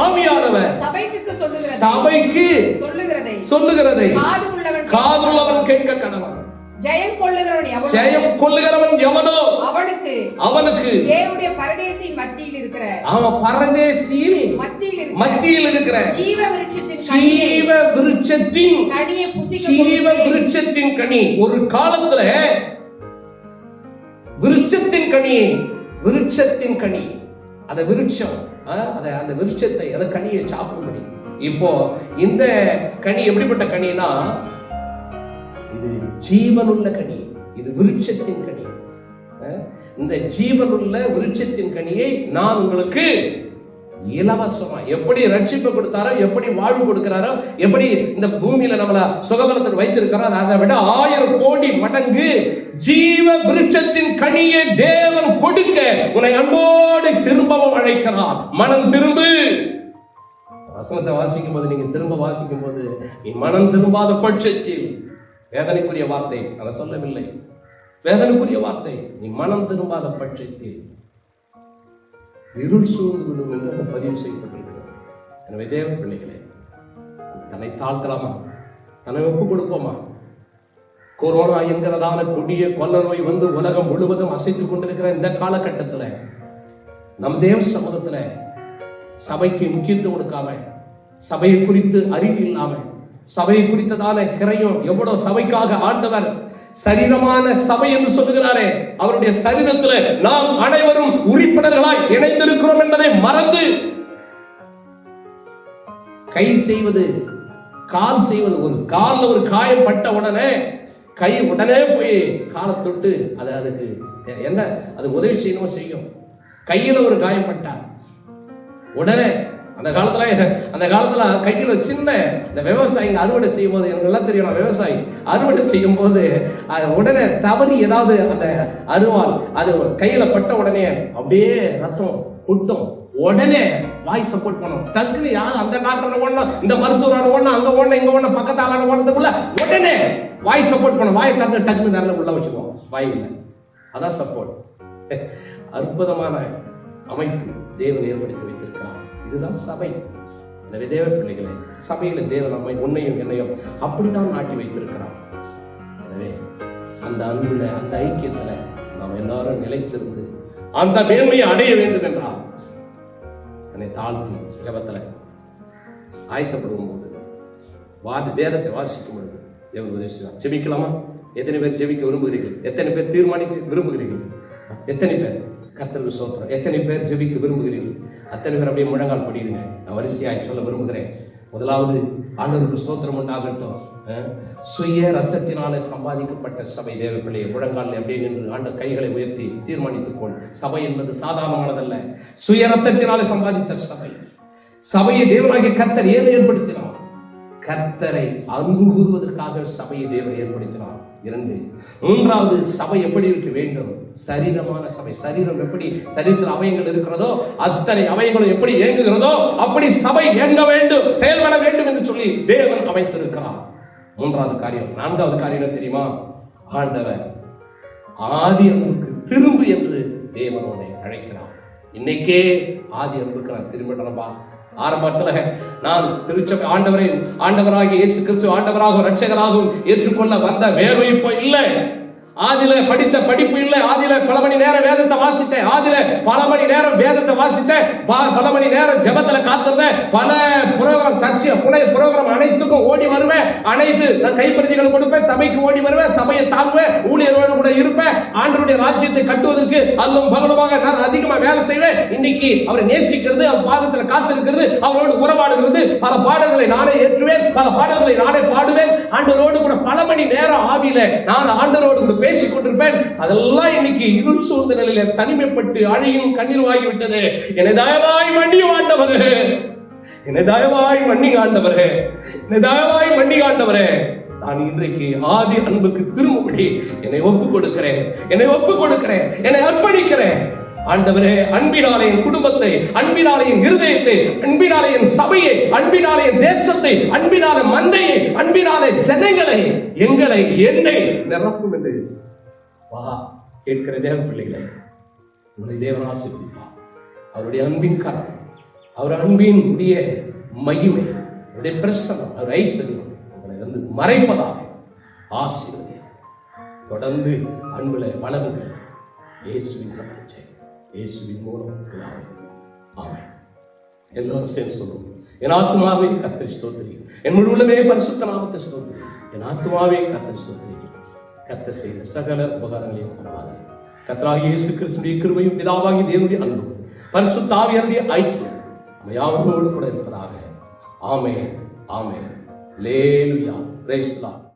ஆவியானவர் சபைக்கு சொல்லுகிறதை காதுள்ளவன் கேட்க கடவன். ஜெயம் கொள்ளுகிறவன் எவனோ அவனுக்கு தேவனுடைய பரதேசியின் மத்தியில் இருக்கிற ஜீவ விருட்சத்தின் கனி. ஒரு காலத்துல விருட்சத்தின் கனி, அந்த விருட்சம், அந்த விருட்சத்தை, அந்த கனியை சாப்பிடும்படி. இப்போ இந்த கனி எப்படிப்பட்ட கனினா, இது ஜீவனுள்ள கனி, இது விருட்சத்தின் கனி. இந்த ஜீவனுள்ள விருட்சத்தின் கனியை நான் உங்களுக்கு இலவசமா, எப்படி ரட்சிப்பு கொடுத்தாரோ, எப்படி வாழ்வு கொடுக்கிறாரோ, எப்படி இந்த பூமியில நம்மள சுகபலத்தில் வைத்திருக்கிறாரோ, அதை விட 1000 கோடி மடங்கு ஜீவ விருட்சத்தின் கனியை தேவன் கொடுக்க உன்னை அன்போடு திரும்பவும் அழைக்கிறார். மனம் திரும்பு. வசனத்தை வாசிக்கும் போது, நீங்க திரும்ப வாசிக்கும் போது, நீ மனம் திரும்பாத பட்சத்தில், வேதனைக்குரிய வார்த்தை, அதை சொல்லவில்லை, வேதனைக்குரிய வார்த்தை, நீ மனம் திரும்பாத பட்சத்தில் இருள் சூழ்ந்து விடும் என்று பதிவு செய்யப்பட்டிருக்கிறது. எனவே தேவ பிள்ளைகளே, தன்னை தாழ்த்தலாமா? தன்னை ஒப்புக் கொடுப்போமா? கொரோனா என்கிறதான கொடிய கொள்ள நோய் வந்து உலகம் முழுவதும் அசைத்துக் கொண்டிருக்கிற இந்த காலகட்டத்தில் நம் தேவ சமூகத்துல சபைக்கு முக்கியத்துவம் கொடுக்காம, சபையை குறித்து அறிவு இல்லாம, சபையை குறித்ததான கிரையும் எவ்வளவு சபைக்காக ஆண்டவர் சரீரமான சபை என்று சொல்லுகிறாரே, அவருடைய சரீரத்தில் நாம் அனைவரும் உறுப்பினர்களாய் இணைந்திருக்கிறோம் என்பதை மறந்து கை செய்வது, கால் செய்வது, ஒரு காலில் ஒரு காயம் பட்ட உடனே கை உடனே போய் காலை தொட்டு அதுக்கு என்ன அது உதவி செய்யணும் செய்யும். கையில ஒரு காயம் பட்டா உடனே, அந்த காலத்துல கையில சின்ன இந்த விவசாயிங்க அறுவடை செய்யும் போது, எனக்கு எல்லாம் தெரியும், விவசாயி அறுவடை செய்யும் போது உடனே தவறி ஏதாவது அந்த அருவாள் அது கையில பட்ட உடனே அப்படியே ரத்தம் கொட்டும். உடனே வாய் சப்போர்ட் பண்ணும். டக்குனு யாரும் அந்த டாக்டர் ஓடணும், இந்த மருத்துவரான ஓடணும், அங்க ஓடணும், இங்க ஓடணும், பக்கத்தாலான ஓடுறதுக்குள்ள உடனே வாய் சப்போர்ட் பண்ணும். வாயை தந்து டக்குனு நல்ல உள்ள வச்சுக்கோம் வாயில. அதான் சப்போர்ட். அற்புதமான அமைப்பு தேவன் ஏற்படுத்தி வைத்திருக்கிறார். இதுதான் சபை. எனவே தேவ பிள்ளைகளே, சபையில தேவன் நம்மை உன்னையும் என்னையும் அப்படித்தான் நாட்டி வைத்திருக்கிறார். எனவே அந்த அன்புல, அந்த ஐக்கியத்துல நாம் எல்லாரும் நிலைத்திருந்து அந்த மேன்மையை அடைய வேண்டும் என்றால் என்னை தாழ்த்தி ஜபத்துல ஆயத்தப்படும் போது, வேதத்தை வாசிக்கும் பொழுது தேவன் உதவி செய்வார். ஜெபிக்கலாமா? எத்தனை பேர் ஜெபிக்க விரும்புகிறீர்கள்? எத்தனை பேர் தீர்மானிக்க விரும்புகிறீர்கள்? எத்தனை பேர் கர்த்தருக்கு ஸ்தோத்திரம்? எத்தனை பேர் ஜெபிக்க விரும்புகிறீர்கள்? அத்தனை பேர் அப்படியே முழங்கால் படிடுங்க. நான் வரிசையாய் சொல்ல விரும்புகிறேன். முதலாவது, ஆண்டவருக்கு ஸ்தோத்திரம் உண்டாகட்டும். சுய ரத்தத்தினாலே சம்பாதிக்கப்பட்ட சபை. தேவ பிள்ளையை முழங்காலில் அப்படியே நின்று ஆண்டு கைகளை உயர்த்தி தீர்மானித்துக்கொள். சபை என்பது சாதாரணமானதல்ல. சுய ரத்தத்தினாலே சம்பாதித்த சபை. சபையை தேவனாகிய கர்த்தர் ஏன் ஏற்படுத்தினார்? கர்த்தரை அன்பு கூறுவதற்காக சபையை தேவன் ஏற்படுத்தினார். 2. 3வது, சபை எப்படி இருக்க வேண்டும்? சரீரமான சபை. சரீரம் எப்படி சரீரத்தில் அவயங்கள் இருக்கிறதோ அத்தனை அவயங்களும் எப்படி இயங்குகிறதோ அப்படி சபை இயங்க வேண்டும், செயல்பட வேண்டும் என்று சொல்லி தேவன் அமைத்திருக்கிறார். 3வது காரியம். 4வது காரியம் தெரியுமா? ஆண்டவர் ஆதி அன்புக்கு திரும்பு என்று தேவனோட அழைக்கிறார். இன்னைக்கே ஆதி அன்புக்கு நான் திரும்பிட்டேன்பா. ஆரம்பத்துல நான் திருச்சபை ஆண்டவராகிய இயேசு கிறிஸ்து ஆண்டவராகவும் ரட்சகராகவும் ஏற்றுக்கொள்ள வந்த வேறு இப்போ இல்லை. ஆதில படித்த படிப்பு இல்லை. ஆதில பல மணி நேரம் வேதத்தை வாசித்தேன். ஆதில பல மணி நேரம் வேதத்தை வாசித்தேன். பல மணி நேரம் ஜெபத்துல காத்திருந்தேன். பல புரோகிராம், சர்ச்சை புரோகிராம் அனைத்துக்கும் ஓடி வருவேன். அனைத்து நான் கைப்பிரதிகள் கொடுப்பேன். சபைக்கு ஓடி வருவேன். சபையை தாங்குவேன். ஊழியரோடு கூட இருப்பேன். ஆண்டவருடைய ராஜ்யத்தை கட்டுவதற்கு அல்லும் பகலுமாக நான் அதிகமா வேலை செய்வேன். இன்னைக்கு அவரை நேசிக்கிறது, அவர் பாதத்தில் காத்திருக்கிறது, அவரோடு உறவாடுகிறது, பல பாடல்களை நானே ஏற்றுவேன், பல பாடல்களை நானே பாடுவேன். ஆண்டவரோடு கூட பல மணி நேரம் ஆவியில நான் ஆண்டவரோடு கூட பேசிக் கொண்டிருப்பேன். அதெல்லாம் இன்னைக்கு இருள் சூழ்ந்த நிலையில தனிமைப்பட்டு அழியும் கண்ணீர் விட்டது. என்னை தயவாய் மன்னியும் ஆண்டவரே, என்னை தயவாய் மன்னிங்க ஆண்டவரே, என்னை தயவாய் மன்னிங்க ஆண்டவரே. நான் இன்றைக்கு ஆதி அன்புக்கு திரும்பும்படி என்னை ஒப்புக் கொடுக்கிறேன், என்னை அர்ப்பணிக்கிறேன். ஆண்டவரே, அன்பினாலே என் குடும்பத்தை, அன்பினாலே என் இருதயத்தை, அன்பினாலே என் சபையை, அன்பினாலே என் தேசத்தை, அன்பினாலே மந்தையை, அன்பினாலே ஜனங்களை, என்னை நிரப்பும் என்று வா கேட்கிற தேவ பிள்ளைகளை உங்களை தேவன் ஆசீர்வதிப்பார். அவருடைய அன்பின் கரம், அவர் அன்பின் உடைய மகிமை, அவருடைய பிரசன்னம், அவர் ஐஸ்வர்யம் உங்களை வந்து மறைப்பதாக ஆசீர்வதி. தொடர்ந்து அன்புல வளருங்கள். இயேசுவின் நாமத்தில், இயேசுவின் மூலம் ஆமென். எல்லாரும் சேர்ந்து சொல்லுவோம். என் ஆத்துமாவே கர்த்தரை ஸ்தோத்திரி, என் முழு உள்ளமே பரிசுத்த நாமத்தை ஸ்தோத்திரி. என் ஆத்துமாவே கர்த்தரை ஸ்தோத்திரி. கர்த்தர் செய்த சகல உபகாரங்களையும் மறவாதே. கர்த்தராகிய இயேசு கிறிஸ்துவின் கிருபையும் பிதாவாகிய தேவனுடைய அன்பும் பரிசுத்த ஆவியானவருடைய ஐக்கியம் நம்ம யாவரோடு கூட இருப்பதாக. ஆமென், ஆமென். அல்லேலூயா. Praise the Lord.